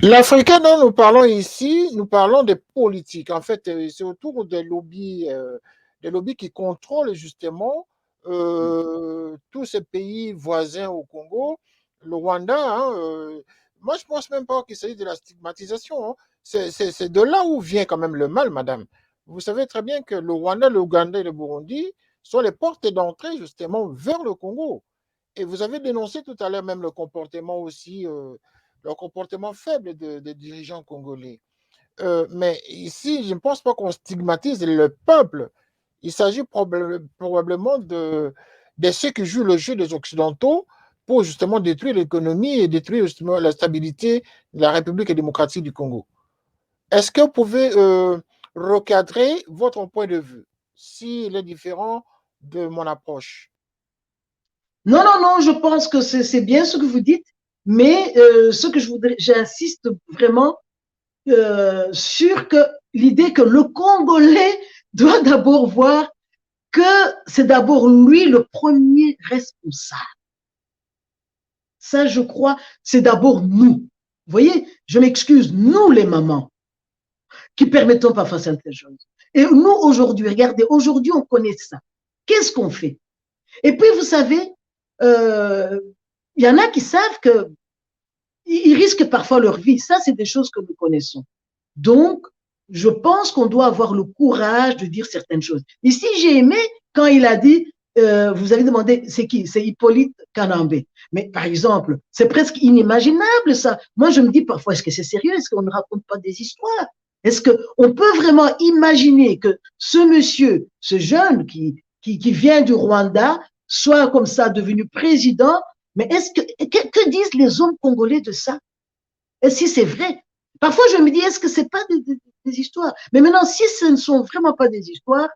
L'Africain dont nous parlons ici, nous parlons des politiques. En fait, c'est autour des lobbies qui contrôlent justement tous ces pays voisins au Congo. Le Rwanda, hein, moi je pense même pas qu'il s'agit de la stigmatisation. Hein. C'est de là où vient quand même le mal, madame. Vous savez très bien que le Rwanda, le Ouganda et le Burundi sont les portes d'entrée justement vers le Congo. Et vous avez dénoncé tout à l'heure même le comportement aussi leur comportement faible des dirigeants congolais. Mais ici, je ne pense pas qu'on stigmatise le peuple. Il s'agit probablement de ceux qui jouent le jeu des Occidentaux pour justement détruire l'économie et détruire justement la stabilité de la République démocratique du Congo. Est-ce que vous pouvez recadrer votre point de vue s'il est différent de mon approche? Non, non, non, je pense que c'est bien ce que vous dites, mais ce que je voudrais, j'insiste vraiment sur que l'idée que le Congolais doit d'abord voir que c'est d'abord lui le premier responsable. Ça, je crois, c'est d'abord nous. Vous voyez, je m'excuse, nous les mamans, qui permettons parfois certaines choses. Et nous, aujourd'hui, regardez, aujourd'hui, on connaît ça. Qu'est-ce qu'on fait? Et puis, vous savez, y en a qui savent que ils risquent parfois leur vie. Ça, c'est des choses que nous connaissons. Donc, je pense qu'on doit avoir le courage de dire certaines choses. Ici, j'ai aimé quand il a dit, vous avez demandé, c'est qui? C'est Hippolyte Kanambe. Mais par exemple, c'est presque inimaginable ça. Moi, je me dis parfois, est-ce que c'est sérieux? Est-ce qu'on ne raconte pas des histoires? Est-ce qu'on peut vraiment imaginer que ce monsieur, ce jeune qui vient du Rwanda, soit comme ça devenu président? Mais que disent les hommes congolais de ça? Et si c'est vrai? Parfois, je me dis, est-ce que c'est pas des histoires? Mais maintenant, si ce ne sont vraiment pas des histoires,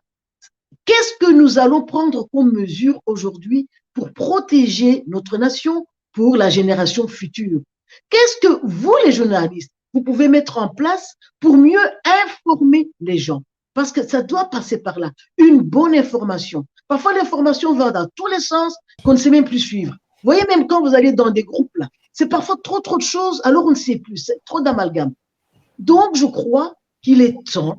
qu'est-ce que nous allons prendre comme mesure aujourd'hui pour protéger notre nation pour la génération future? Qu'est-ce que vous, les journalistes, vous pouvez mettre en place pour mieux informer les gens? Parce que ça doit passer par là. Une bonne information. Parfois, l'information va dans tous les sens qu'on ne sait même plus suivre. Vous voyez, même quand vous allez dans des groupes, là, c'est parfois trop de choses, alors on ne sait plus, c'est trop d'amalgame. Donc, je crois qu'il est temps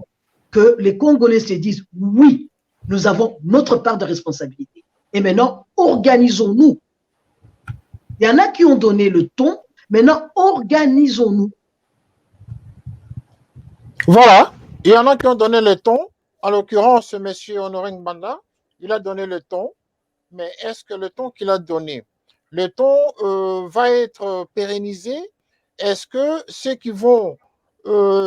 que les Congolais se disent, oui, nous avons notre part de responsabilité. Et maintenant, organisons-nous. Il y en a qui ont donné le ton, maintenant, organisons-nous. Voilà, il y en a qui ont donné le ton. En l'occurrence, M. Honoré Ngbanda, il a donné le ton. Mais est-ce que le ton qu'il a donné, le ton va être pérennisé? Est-ce que ceux qui vont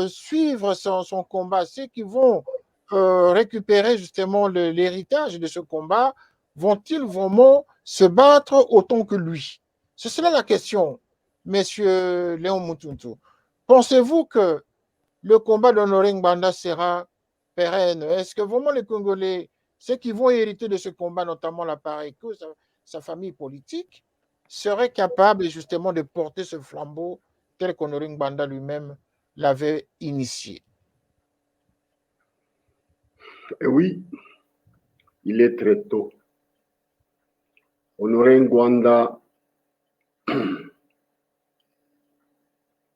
suivre son combat, ceux qui vont récupérer justement l'héritage de ce combat, vont-ils vraiment se battre autant que lui? C'est cela la question, Monsieur Léon Mutuntu. Pensez-vous que le combat d'Honoré Ngbanda sera pérenne? Est-ce que vraiment les Congolais, ceux qui vont hériter de ce combat, notamment l'appareil, sa famille politique, seraient capables justement de porter ce flambeau tel qu'Honoré Ngbanda lui-même l'avait initié? Et oui, il est très tôt. Honoré Ngbanda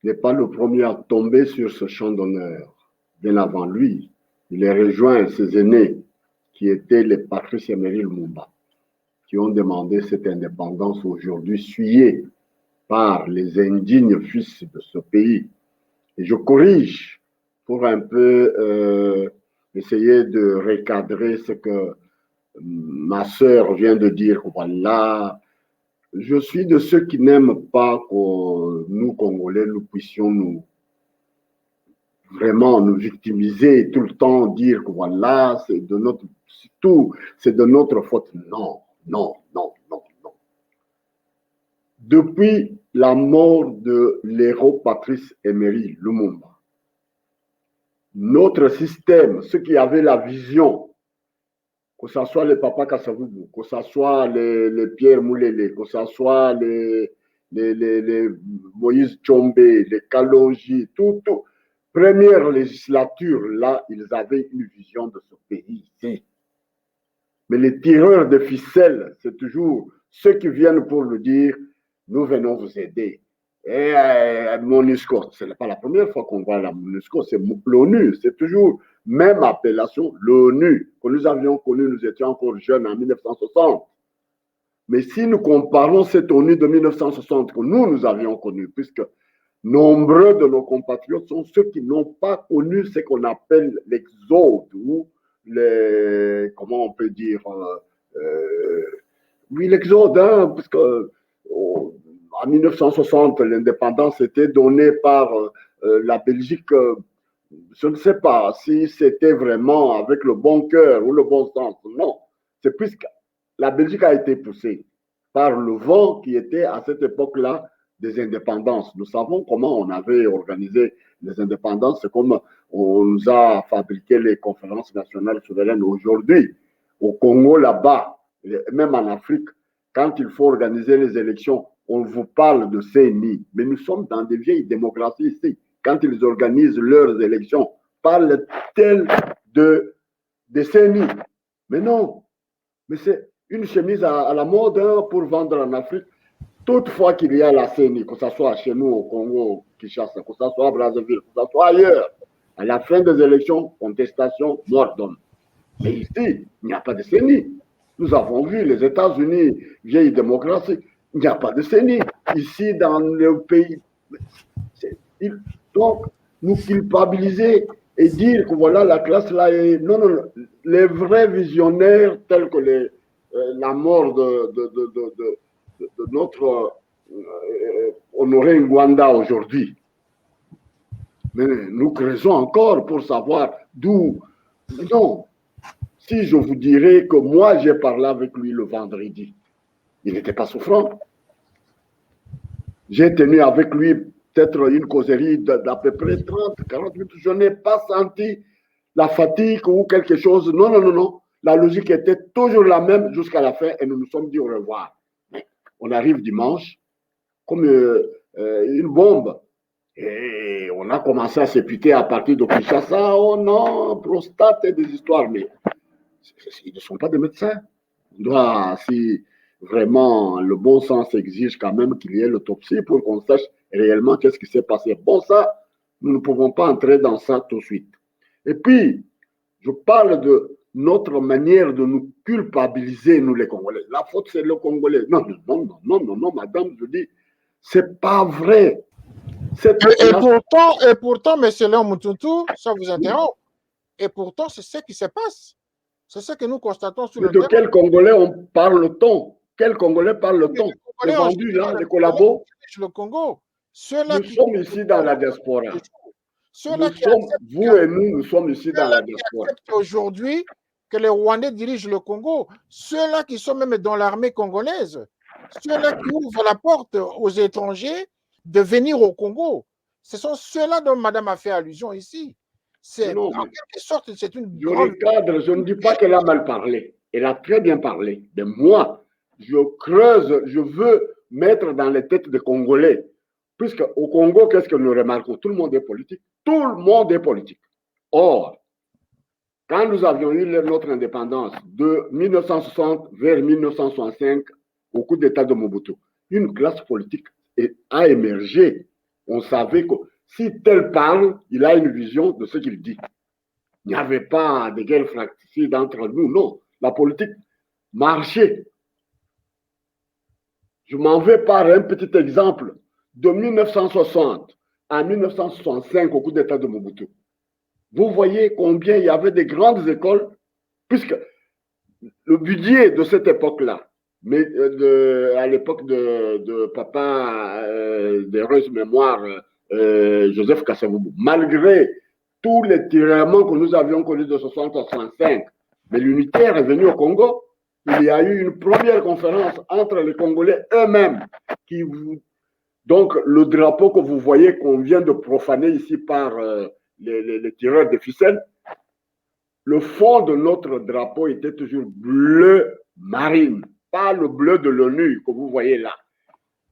n'est pas le premier à tomber sur ce champ d'honneur. Bien avant lui, il a rejoint ses aînés, qui étaient les Patrice Emery Lumumba, qui ont demandé cette indépendance aujourd'hui souillée par les indignes fils de ce pays. Et je corrige pour un peu essayer de recadrer ce que ma sœur vient de dire. Voilà, je suis de ceux qui n'aiment pas que nous, Congolais, nous puissions vraiment nous victimiser tout le temps, dire que voilà, c'est de notre, tout, c'est de notre faute. Non, non, non, non, non. Depuis la mort de l'héros Patrice Emery Lumumba, notre système, ceux qui avaient la vision, que ce soit les Papa Kassavubu, que ce soit les Pierre Moulele, que ce soit les Moïse Tchombe, les Kalonji, tout. Première législature, là, ils avaient une vision de ce pays ici. Mais les tireurs de ficelles, c'est toujours ceux qui viennent pour nous dire, nous venons vous aider. Et MONUSCO, ce n'est pas la première fois qu'on voit la MONUSCO, c'est l'ONU, c'est toujours même appellation, l'ONU, que nous avions connu, nous étions encore jeunes en 1960. Mais si nous comparons cette ONU de 1960 que nous avions connue, puisque nombreux de nos compatriotes sont ceux qui n'ont pas connu ce qu'on appelle l'exode ou comment on peut dire, oui, l'exode, hein, puisque en 1960, l'indépendance était donnée par la Belgique. Je ne sais pas si c'était vraiment avec le bon cœur ou le bon sens. Non, c'est puisque la Belgique a été poussée par le vent qui était à cette époque-là des indépendances. Nous savons comment on avait organisé les indépendances, c'est comme on nous a fabriqué les conférences nationales souveraines aujourd'hui. Au Congo, là-bas, même en Afrique, quand il faut organiser les élections, on vous parle de CENI, mais nous sommes dans des vieilles démocraties ici. Quand ils organisent leurs élections, parlent-elles de CENI? Mais non, mais c'est une chemise à la mode hein, pour vendre en Afrique. Toutefois qu'il y a la CENI, que ce soit chez nous au Congo, Kinshasa, que ce soit à Brazzaville, que ce soit ailleurs, à la fin des élections, contestation, mort d'homme. Mais ici, il n'y a pas de CENI. Nous avons vu les États-Unis, vieille démocratie, il n'y a pas de CENI. Ici, dans le pays, donc, nous culpabiliser et dire que voilà, la classe là est. Non, non, non. Les vrais visionnaires, tels que la mort de notre Honoré Ngbanda aujourd'hui. Mais nous creusons encore pour savoir d'où. Non. Si je vous dirais que moi, j'ai parlé avec lui le vendredi, il n'était pas souffrant. J'ai tenu avec lui peut-être une causerie d'à peu près 30, 40 minutes. Je n'ai pas senti la fatigue ou quelque chose. Non, non, non, non. La logique était toujours la même jusqu'à la fin et nous nous sommes dit au revoir. On arrive dimanche comme une bombe. Et on a commencé à s'éputer à partir de Kinshasa. Oh non, prostate et des histoires. Mais Ils ne sont pas des médecins. On doit, si vraiment le bon sens exige quand même qu'il y ait l'autopsie pour qu'on sache réellement qu'est-ce qui s'est passé. Bon, ça, nous ne pouvons pas entrer dans ça tout de suite. Et puis, je parle de notre manière de nous culpabiliser, nous les Congolais. La faute, c'est le Congolais. Non, non, non, non, non, non, madame, je dis, c'est pas vrai. Et pourtant, M. Léon Moutountou, ça vous interrompt. Et pourtant, c'est ce qui se passe. C'est ce que nous constatons sur mais le de terrain. quel Congolais on parle-t-on? Quel Congolais parle-t-on? Les vendus, là, les collabos? Le Congo. Nous sommes ici dans la diaspora. Vous et nous sommes ici dans la diaspora. Aujourd'hui, que les Rwandais dirigent le Congo, ceux-là qui sont même dans l'armée congolaise, ceux-là qui ouvrent la porte aux étrangers de venir au Congo, ce sont ceux-là dont Madame a fait allusion ici. C'est en quelque sorte, c'est une grande... Cadre, je ne dis pas qu'elle a mal parlé. Elle a très bien parlé. Mais moi, je creuse, je veux mettre dans les têtes des Congolais. Puisque au Congo, qu'est-ce que nous remarquons? Tout le monde est politique. Tout le monde est politique. Or, quand nous avions eu notre indépendance de 1960 vers 1965, au coup d'État de Mobutu, une classe politique a émergé. On savait que si tel parle, il a une vision de ce qu'il dit. Il n'y avait pas de guerre fratricide entre nous, non. La politique marchait. Je m'en vais par un petit exemple. De 1960 à 1965, au coup d'État de Mobutu, vous voyez combien il y avait de grandes écoles, puisque le budget de cette époque-là, à l'époque de papa d'heureuse mémoire, Joseph Kasavubu, malgré tous les tiraillements que nous avions connus de 60 à 65, mais l'unitaire est venu au Congo. Il y a eu une première conférence entre les Congolais eux-mêmes. Donc, le drapeau que vous voyez qu'on vient de profaner ici par les tireurs de ficelles, le fond de notre drapeau était toujours bleu marine, pas le bleu de l'ONU que vous voyez là.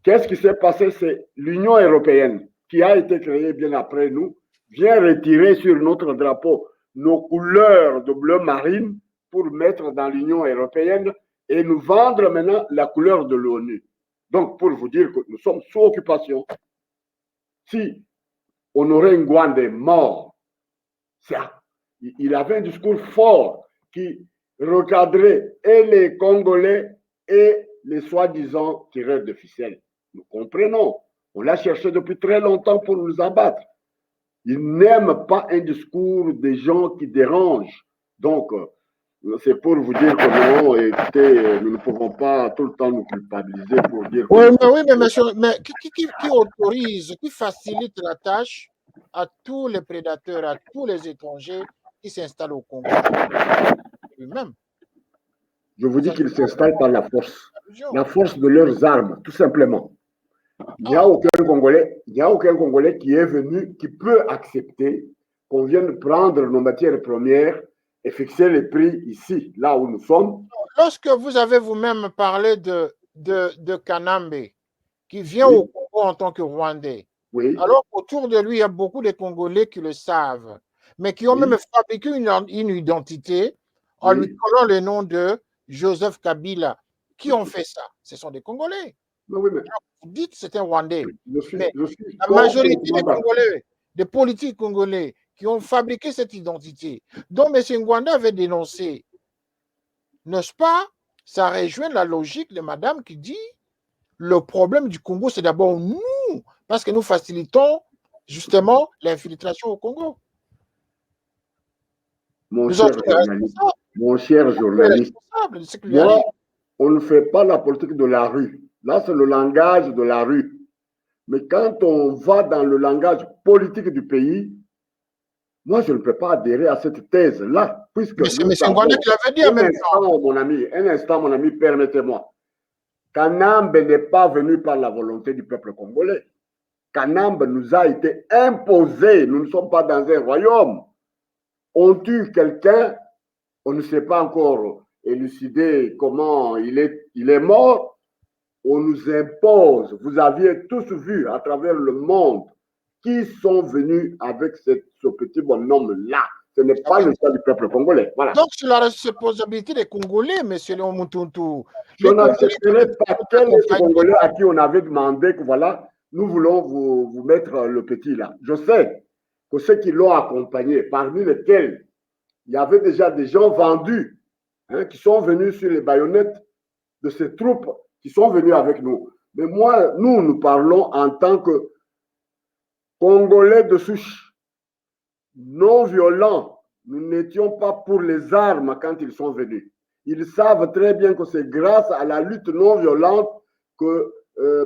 Qu'est-ce qui s'est passé? C'est l'Union européenne, qui a été créée bien après nous, vient retirer sur notre drapeau nos couleurs de bleu marine pour mettre dans l'Union européenne et nous vendre maintenant la couleur de l'ONU. Donc, pour vous dire que nous sommes sous occupation, si Honoré Ngwande est mort, il avait un discours fort qui recadrait et les Congolais et les soi-disant tireurs de ficelles. Nous comprenons. On l'a cherché depuis très longtemps pour nous abattre. Ils n'aiment pas un discours des gens qui dérangent. Donc, c'est pour vous dire que non, écoutez, nous ne pouvons pas tout le temps nous culpabiliser pour dire que... Oui, mais monsieur, mais qui autorise, qui facilite la tâche à tous les prédateurs, à tous les étrangers qui s'installent au Congo? Lui-même. Je vous dis qu'ils s'installent par la force de leurs armes, tout simplement. Il n'y a aucun Congolais qui est venu, qui peut accepter qu'on vienne prendre nos matières premières et fixer les prix ici, là où nous sommes. Lorsque vous avez vous-même parlé de Kanambe, qui vient au Congo en tant que Rwandais, alors autour de lui, il y a beaucoup de Congolais qui le savent, mais qui ont même fabriqué une identité en lui collant le nom de Joseph Kabila. Qui ont fait ça? Ce sont des Congolais. Mais vous dites que c'est un Rwandais. Mais la majorité des Congolais, des politiques congolais, qui ont fabriqué cette identité, dont M. Ngwanda avait dénoncé, n'est-ce pas? Ça rejoint la logique de madame qui dit le problème du Congo, c'est d'abord nous, parce que nous facilitons justement l'infiltration au Congo. Mon cher journaliste, moi, on ne fait pas la politique de la rue. Là, c'est le langage de la rue. Mais quand on va dans le langage politique du pays, moi, je ne peux pas adhérer à cette thèse-là, puisque... Mais c'est Ngwanda qui l'avait dit en même temps. Un instant, mon ami, permettez-moi. Kanambe n'est pas venu par la volonté du peuple congolais. Kanambe nous a été imposé. Nous ne sommes pas dans un royaume. On tue quelqu'un, on ne sait pas encore élucider comment il est mort. On nous impose. Vous aviez tous vu à travers le monde qui sont venus avec ce petit bonhomme-là, Ce n'est pas le choix du peuple congolais. Voilà. Donc, c'est la responsabilité des Congolais, M. Léon Moutountou. Je n'accepterai pas quel est ce Congolais à qui on avait demandé que voilà, nous voulons vous mettre le petit là. Je sais que ceux qui l'ont accompagné, parmi lesquels il y avait déjà des gens vendus, hein, qui sont venus sur les baïonnettes de ces troupes, qui sont venus avec nous. Mais moi, nous parlons en tant que Congolais de souche, non violents. Nous n'étions pas pour les armes quand ils sont venus. Ils savent très bien que c'est grâce à la lutte non violente que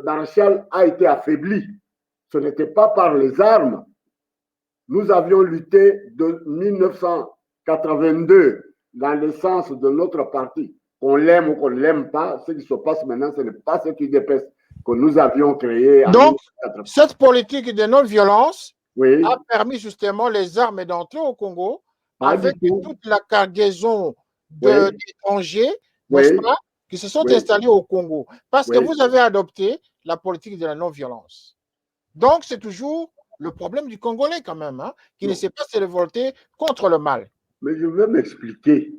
Maréchal a été affaibli. Ce n'était pas par les armes. Nous avions lutté de 1982 dans l'essence de notre parti. Qu'on l'aime ou qu'on ne l'aime pas, ce qui se passe maintenant, ce n'est pas cette UDPS que nous avions créée. Donc, cette politique de non-violence oui, a permis justement les armes d'entrer au Congo pas avec du tout. toute la cargaison Oui. d'étrangers, Oui. n'est-ce pas, qui se sont Oui. installés au Congo. Parce que Oui. vous avez adopté la politique de la non-violence. Donc, c'est toujours le problème du Congolais quand même, hein, qui ne sait pas se révolter contre le mal. Mais je vais m'expliquer.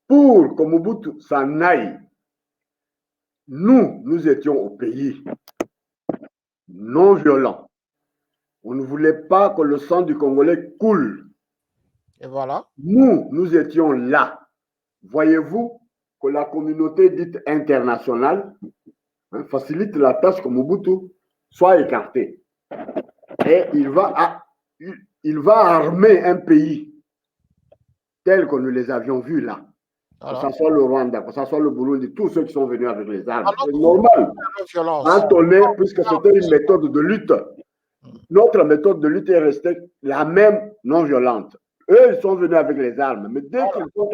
Pour que Mobutu s'en aille, nous étions au pays non violent. On ne voulait pas que le sang du Congolais coule. Et voilà. Nous étions là. Voyez-vous que la communauté dite internationale facilite la tâche que Mobutu soit écarté. Et il va armer un pays tel que nous les avions vus là. Voilà. Que ce soit le Rwanda, que ce soit le Burundi, tous ceux qui sont venus avec les armes. C'est normal. Puisque c'était une méthode de lutte. Notre méthode de lutte est restée la même, non violente. Eux, ils sont venus avec les armes. Mais dès qu'ils sont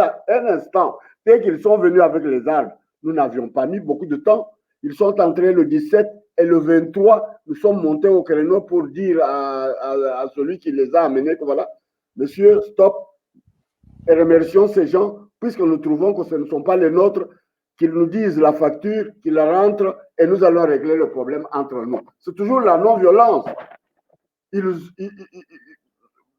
dès qu'ils sont venus avec les armes, nous n'avions pas mis beaucoup de temps. Ils sont entrés le 17 et le 23, nous sommes montés au créneau pour dire à celui qui les a amenés que voilà, monsieur, stop, et remercions ces gens, puisque nous trouvons que ce ne sont pas les nôtres, qu'ils nous disent la facture, qu'ils la rentrent, et nous allons régler le problème entre nous. C'est toujours la non-violence. Ils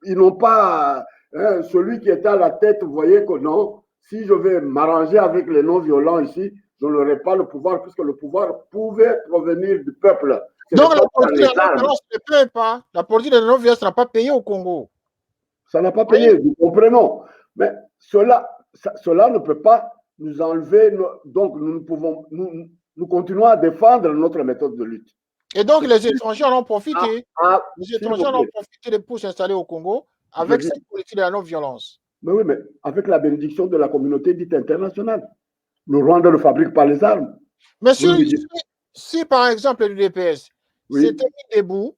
n'ont pas... celui qui était à la tête voyait que non, si je vais m'arranger avec les non-violents ici, je n'aurai pas le pouvoir, puisque le pouvoir pouvait provenir du peuple. Donc la politique de la non-violence ne paye pas. La politique de la non-violence n'a pas payé au Congo. Ça n'a pas payé, nous comprenons. Mais cela ne peut pas nous enlever. Donc nous continuons à défendre notre méthode de lutte. Et donc les étrangers en ont profité. Les étrangers en ont profité pour s'installer au Congo avec cette politique de la non-violence. Mais oui, mais avec la bénédiction de la communauté dite internationale. Le Rwanda ne fabrique pas les armes. Mais si par exemple l'UDPS s'était mis debout,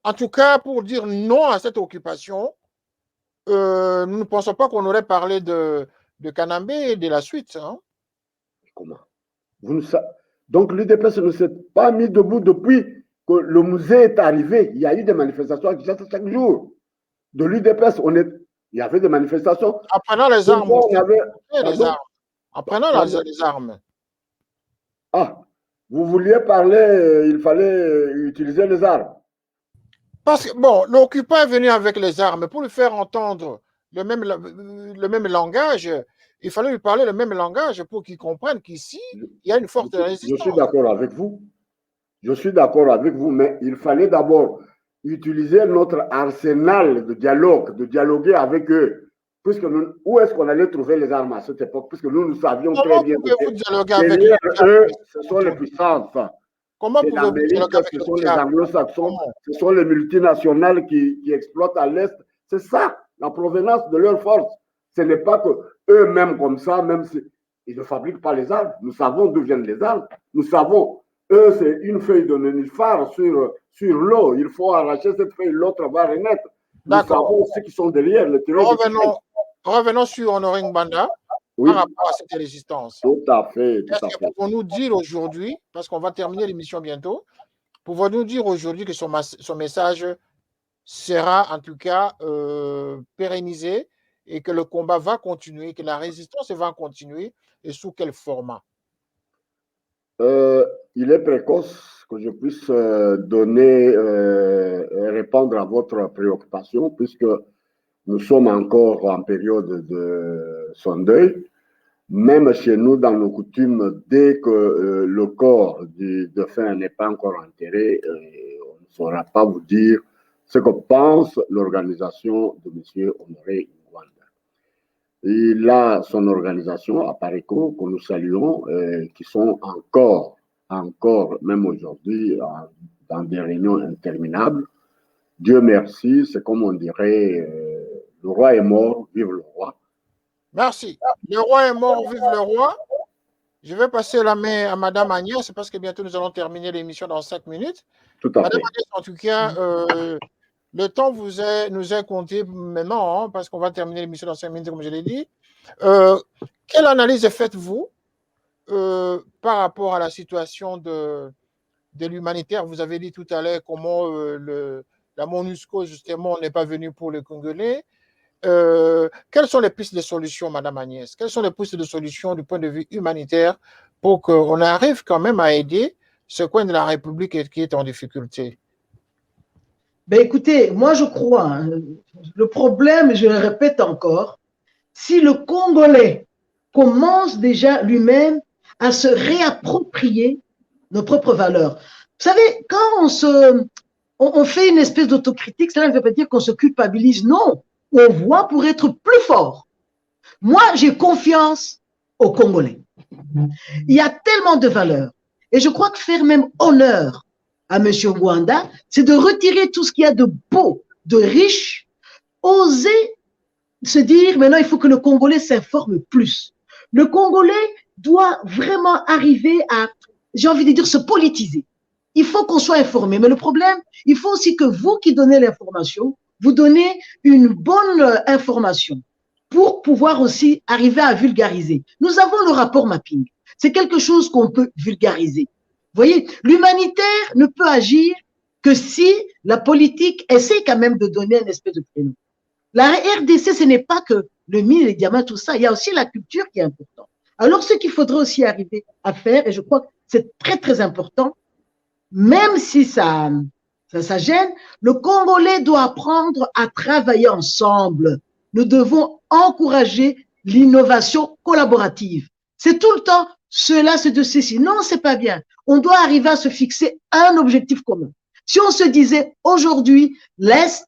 en tout cas pour dire non à cette occupation, nous ne pensons pas qu'on aurait parlé de Kanambe et de la suite. Hein? Comment? Donc l'UDPS ne s'est pas mis debout depuis que le musée est arrivé. Il y a eu des manifestations chaque jour. De l'UDPS, il y avait des manifestations. En prenant les armes. En prenant les armes. Ah, vous vouliez parler, il fallait utiliser les armes. Parce que, bon, l'occupant est venu avec les armes. Pour lui faire entendre le même langage, il fallait lui parler le même langage pour qu'il comprenne qu'ici, il y a une forte résistance. Je suis d'accord avec vous. Je suis d'accord avec vous, mais il fallait d'abord utiliser notre arsenal de dialogue, de dialoguer avec eux. Puisque où est-ce qu'on allait trouver les armes à cette époque? Puisque nous savions très bien que derrière eux, ce sont les puissances. Comment pouvez-vous dialoguer avec ce sont les anglo-saxons, ce sont les multinationales qui exploitent à l'Est. C'est ça, la provenance de leur force. Ce n'est pas que eux-mêmes comme ça, même si ils ne fabriquent pas les armes. Nous savons d'où viennent les armes. Nous savons, eux, c'est une feuille de nénuphar sur l'eau. Il faut arracher cette feuille, l'autre va renaître. Nous savons ceux qui sont derrière le terrain. Revenons sur Honoré Ngbanda par rapport à cette résistance. Tout à fait. Est-ce que pouvons-nous dire aujourd'hui, parce qu'on va terminer l'émission bientôt, pouvons-nous dire aujourd'hui que son message sera en tout cas pérennisé et que le combat va continuer, que la résistance va continuer et sous quel format? Il est précoce que je puisse répondre à votre préoccupation, puisque nous sommes encore en période de son deuil. Même chez nous, dans nos coutumes, dès que le corps du défunt n'est pas encore enterré, on ne saura pas vous dire ce que pense l'organisation de M. Honoré Ngwanda. Il a son organisation à Pareco, que nous saluons, qui sont encore, même aujourd'hui, dans des réunions interminables. Dieu merci, c'est comme on dirait, le roi est mort, vive le roi. Merci. Le roi est mort, vive le roi. Je vais passer la main à Madame Agnès, parce que bientôt nous allons terminer l'émission dans 5 minutes. Tout à Madame fait. Agnès, en tout cas, le temps nous est compté maintenant, hein, parce qu'on va terminer l'émission dans 5 minutes, comme je l'ai dit. Quelle analyse faites-vous par rapport à la situation de l'humanitaire? Vous avez dit tout à l'heure comment la MONUSCO, justement, n'est pas venue pour les Congolais. Quelles sont les pistes de solutions, Madame Agnès? Quelles sont les pistes de solutions du point de vue humanitaire pour qu'on arrive quand même à aider ce coin de la République qui est en difficulté? Ben écoutez, moi je crois, hein, le problème, je le répète encore, si le Congolais commence déjà lui-même à se réapproprier nos propres valeurs. Vous savez, quand on fait une espèce d'autocritique, cela ne veut pas dire qu'on se culpabilise, non. On voit pour être plus fort. Moi, j'ai confiance aux Congolais. Il y a tellement de valeurs. Et je crois que faire même honneur à M. Ngwanda, c'est de retirer tout ce qu'il y a de beau, de riche, oser se dire maintenant il faut que le Congolais s'informe plus. Le Congolais doit vraiment arriver à, j'ai envie de dire, se politiser. Il faut qu'on soit informé. Mais le problème, il faut aussi que vous qui donnez l'information, vous donnez une bonne information pour pouvoir aussi arriver à vulgariser. Nous avons le rapport mapping. C'est quelque chose qu'on peut vulgariser. Vous voyez, l'humanitaire ne peut agir que si la politique essaie quand même de donner un espèce de créneau. La RDC, ce n'est pas que le mine, les diamants, tout ça. Il y a aussi la culture qui est importante. Alors, ce qu'il faudrait aussi arriver à faire, et je crois que c'est très, très important, même si ça gêne, le Congolais doit apprendre à travailler ensemble. Nous devons encourager l'innovation collaborative. C'est tout le temps, cela, c'est de ceci. Non, c'est pas bien. On doit arriver à se fixer un objectif commun. Si on se disait aujourd'hui, l'Est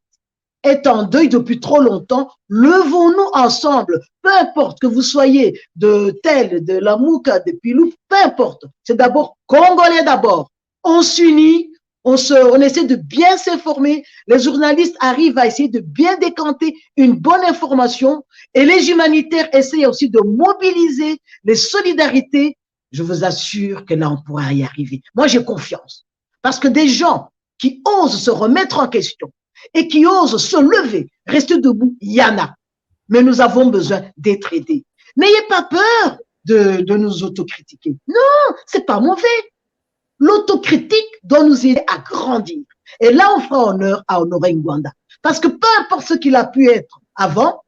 est en deuil depuis trop longtemps, levons-nous ensemble, peu importe que vous soyez de tel, de la Mouka, de Pilou, peu importe. C'est d'abord Congolais d'abord. On s'unit, on essaie de bien s'informer, les journalistes arrivent à essayer de bien décanter une bonne information et les humanitaires essayent aussi de mobiliser les solidarités. Je vous assure que là, on pourra y arriver. Moi, j'ai confiance parce que des gens qui osent se remettre en question et qui osent se lever, rester debout, il y en a. Mais nous avons besoin d'être aidés. N'ayez pas peur de nous autocritiquer. Non, c'est pas mauvais. L'autocritique doit nous aider à grandir. Et là, on fera honneur à Honoré Ngwanda. Parce que peu importe ce qu'il a pu être avant,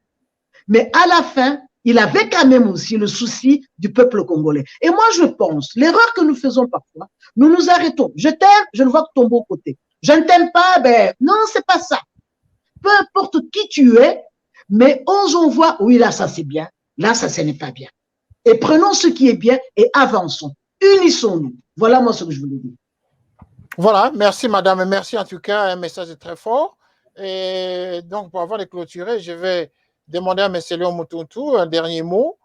mais à la fin, il avait quand même aussi le souci du peuple congolais. Et moi, je pense, l'erreur que nous faisons parfois, nous nous arrêtons. Je t'aime, je ne vois que ton beau côté. Je ne t'aime pas, ben non, c'est pas ça. Peu importe qui tu es, mais osons voir, oui, là, ça c'est bien, là, ça, ce n'est pas bien. Et prenons ce qui est bien et avançons. Unissons-nous. Voilà moi ce que je voulais dire. Voilà, merci madame, merci en tout cas, un message très fort. Et donc, pour avoir les clôturés, je vais demander à M. Léon Mutuntu un dernier mot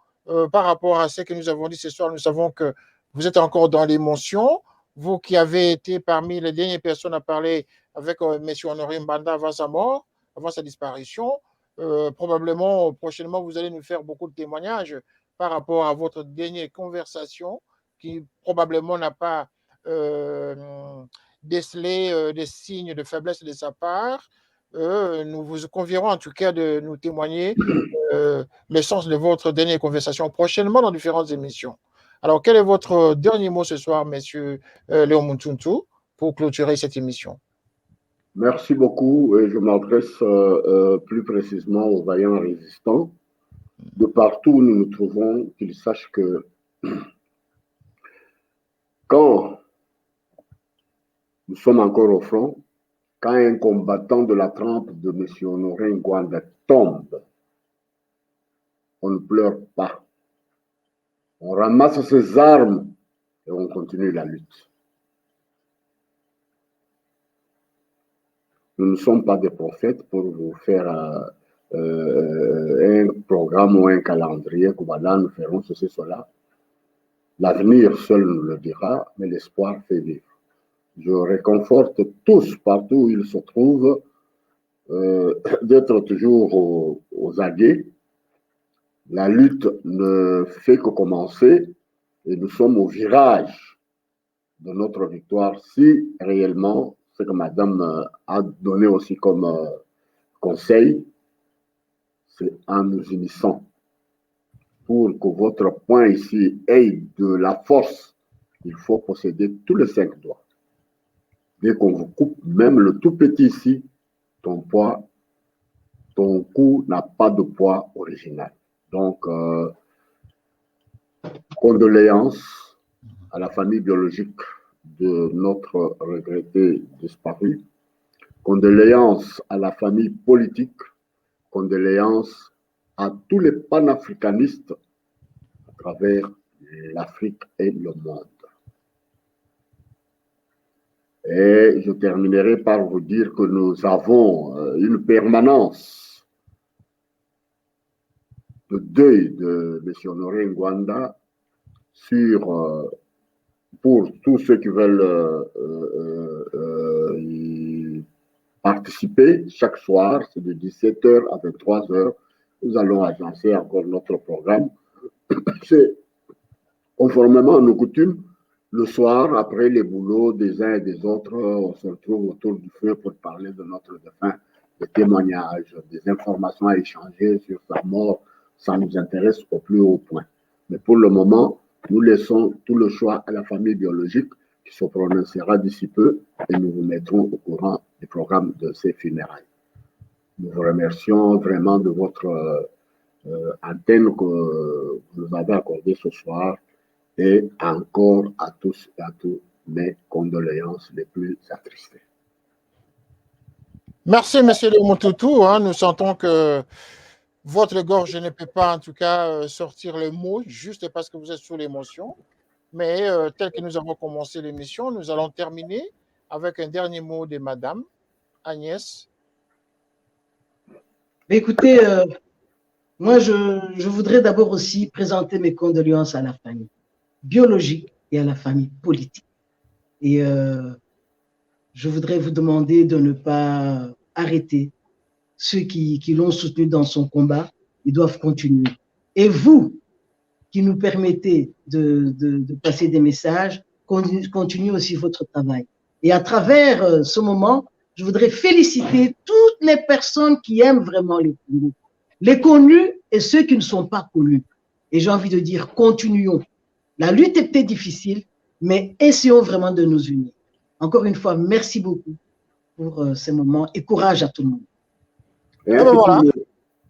par rapport à ce que nous avons dit ce soir. Nous savons que vous êtes encore dans l'émotion. Vous qui avez été parmi les dernières personnes à parler avec M. Honoré Ngwanda avant sa mort, avant sa disparition, probablement, prochainement, vous allez nous faire beaucoup de témoignages par rapport à votre dernière conversation qui probablement n'a pas décelé des signes de faiblesse de sa part. Nous vous convierons en tout cas de nous témoigner le sens de votre dernière conversation prochainement dans différentes émissions. Alors, quel est votre dernier mot ce soir, monsieur Léon Mutuntu, pour clôturer cette émission? Merci beaucoup et je m'adresse plus précisément aux vaillants résistants. De partout où nous nous trouvons, qu'ils sachent que quand nous sommes encore au front, quand un combattant de la trempe de M. Honoré Ngouanda tombe, on ne pleure pas. On ramasse ses armes et on continue la lutte. Nous ne sommes pas des prophètes pour vous faire un programme ou un calendrier que voilà, nous ferons ceci, cela. L'avenir seul nous le dira, mais l'espoir fait vivre. Je réconforte tous, partout où ils se trouvent, d'être toujours aux aguets. La lutte ne fait que commencer et nous sommes au virage de notre victoire si réellement, ce que Madame a donné aussi comme conseil, c'est en nous unissant. Pour que votre point ici ait de la force, il faut posséder tous les 5 doigts. Dès qu'on vous coupe même le tout petit ici, ton cou n'a pas de poids original. Donc, condoléances à la famille biologique de notre regretté disparu, condoléances à la famille politique, condoléances à tous les panafricanistes à travers l'Afrique et le monde. Et je terminerai par vous dire que nous avons une permanence de deuil de M. Honoré Ngouanda pour tous ceux qui veulent y participer chaque soir, c'est de 17h à 23h. Nous allons agencer encore notre programme. C'est conformément à nos coutumes. Le soir, après les boulots des uns et des autres, on se retrouve autour du feu pour parler de notre défunt, des témoignages, des informations à échanger sur sa mort. Ça nous intéresse au plus haut point. Mais pour le moment, nous laissons tout le choix à la famille biologique qui se prononcera d'ici peu et nous vous mettrons au courant du programme de ces funérailles. Nous vous remercions vraiment de votre antenne que vous nous avez accordée ce soir. Et encore à tous et à toutes mes condoléances les plus attristées. Merci, M. Lemotoutou. Nous sentons que votre gorge ne peut pas, en tout cas, sortir le mot juste parce que vous êtes sous l'émotion. Mais tel que nous avons commencé l'émission, nous allons terminer avec un dernier mot de Madame Agnès. Écoutez, moi, je voudrais d'abord aussi présenter mes condoléances à la famille biologique et à la famille politique. Et je voudrais vous demander de ne pas arrêter ceux qui l'ont soutenu dans son combat. Ils doivent continuer. Et vous, qui nous permettez de passer des messages, continuez aussi votre travail. Et à travers ce moment, je voudrais féliciter toutes les personnes qui aiment vraiment les connus et ceux qui ne sont pas connus. Et j'ai envie de dire, continuons. La lutte est peut-être difficile, mais essayons vraiment de nous unir. Encore une fois, merci beaucoup pour ces moments et courage à tout le monde. Voilà.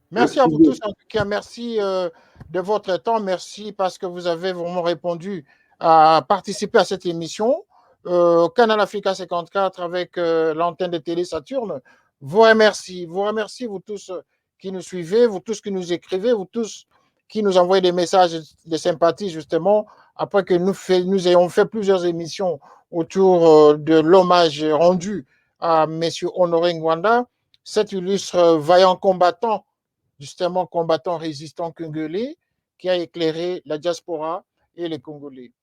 Merci à vous tous, en tout cas. Merci de votre temps. Merci parce que vous avez vraiment répondu à participer à cette émission. Canal Africa 54 avec l'antenne de Télé Saturne. Vous remercie, vous tous qui nous suivez, vous tous qui nous écrivez, vous tous qui nous envoyez des messages de sympathie, justement, après que nous ayons fait plusieurs émissions autour de l'hommage rendu à M. Honoré Ngouanda, cet illustre vaillant combattant, justement combattant résistant congolais, qui a éclairé la diaspora et les Congolais.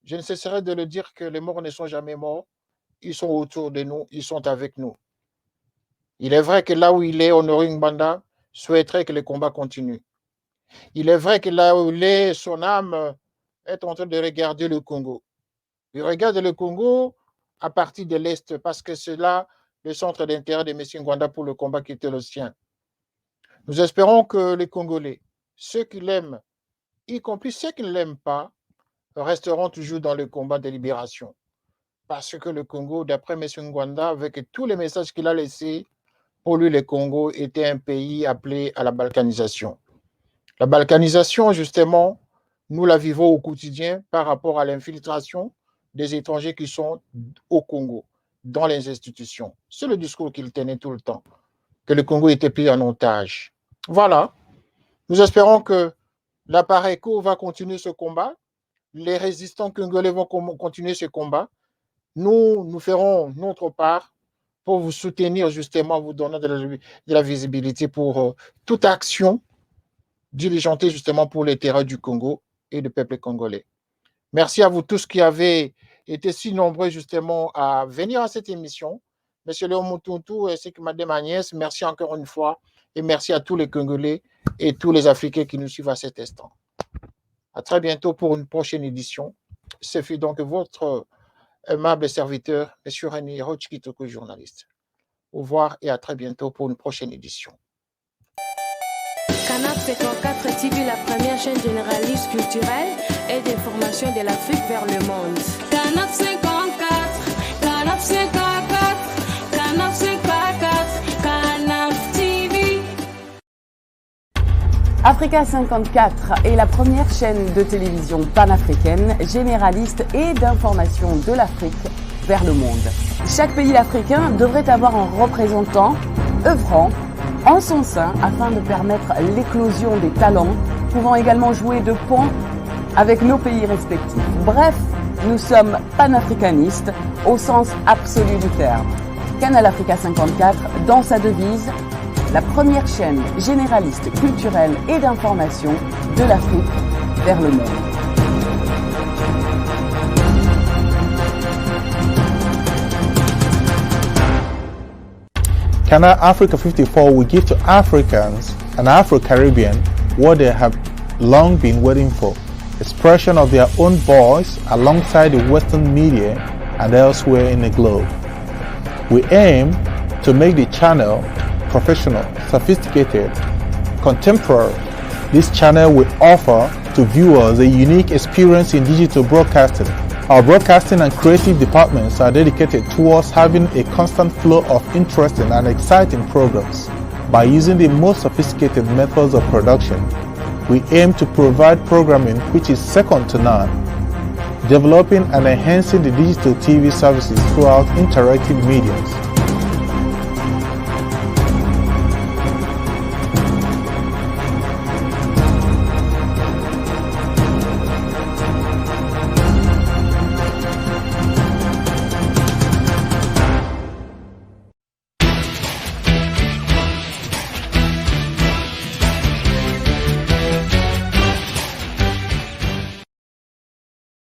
Je ne cesserai de le dire que les morts ne sont jamais morts, ils sont autour de nous, ils sont avec nous. Il est vrai que là où il est, Honoré Ngouanda souhaiterait que le combat continue. Il est vrai que là où il est, son âme est en train de regarder le Congo. Il regarde le Congo à partir de l'Est parce que c'est là le centre d'intérêt de M. Ngouanda pour le combat qui était le sien. Nous espérons que les Congolais, ceux qui l'aiment, y compris ceux qui ne l'aiment pas, resteront toujours dans le combat de libération. Parce que le Congo, d'après M. Ngouanda, avec tous les messages qu'il a laissés, pour lui, le Congo était un pays appelé à la balkanisation. La balkanisation, justement, nous la vivons au quotidien par rapport à l'infiltration des étrangers qui sont au Congo. dans les institutions. C'est le discours qu'il tenait tout le temps, que le Congo était pris en otage. Voilà. Nous espérons que l'appareil ECHO va continuer ce combat. Les résistants congolais vont continuer ce combat. Nous ferons notre part pour vous soutenir justement, vous donnant de la visibilité pour toute action diligentée justement pour l'intérêt du Congo et du peuple congolais. Merci à vous tous qui avez été si nombreux justement à venir à cette émission. Monsieur Léon Moutountou ainsi que Madame Agnès, merci encore une fois et merci à tous les Congolais et tous les Africains qui nous suivent à cet instant. À très bientôt pour une prochaine édition. Ce fut donc votre aimable serviteur, M. René Roch-Kitoko, journaliste. Au revoir et à très bientôt pour une prochaine édition. Canap 54 TV, la première chaîne généraliste culturelle et d'information de l'Afrique vers le monde. Canap 54, Canap 54, Canap 54, Canap TV. Africa 54 est la première chaîne de télévision panafricaine, généraliste et d'information de l'Afrique vers le monde. Chaque pays africain devrait avoir un représentant œuvrant en son sein afin de permettre l'éclosion des talents, pouvant également jouer de pont avec nos pays respectifs. Bref, nous sommes panafricanistes au sens absolu du terme. Canal Africa 54, dans sa devise, la première chaîne généraliste culturelle et d'information de l'Afrique vers le monde. Canal Africa 54 will give to Africans and Afro-Caribbean what they have long been waiting for, expression of their own voice alongside the Western media and elsewhere in the globe. We aim to make the channel professional, sophisticated, contemporary. This channel will offer to viewers a unique experience in digital broadcasting. Our broadcasting and creative departments are dedicated towards having a constant flow of interesting and exciting programs. By using the most sophisticated methods of production, we aim to provide programming which is second to none, developing and enhancing the digital TV services throughout interactive mediums.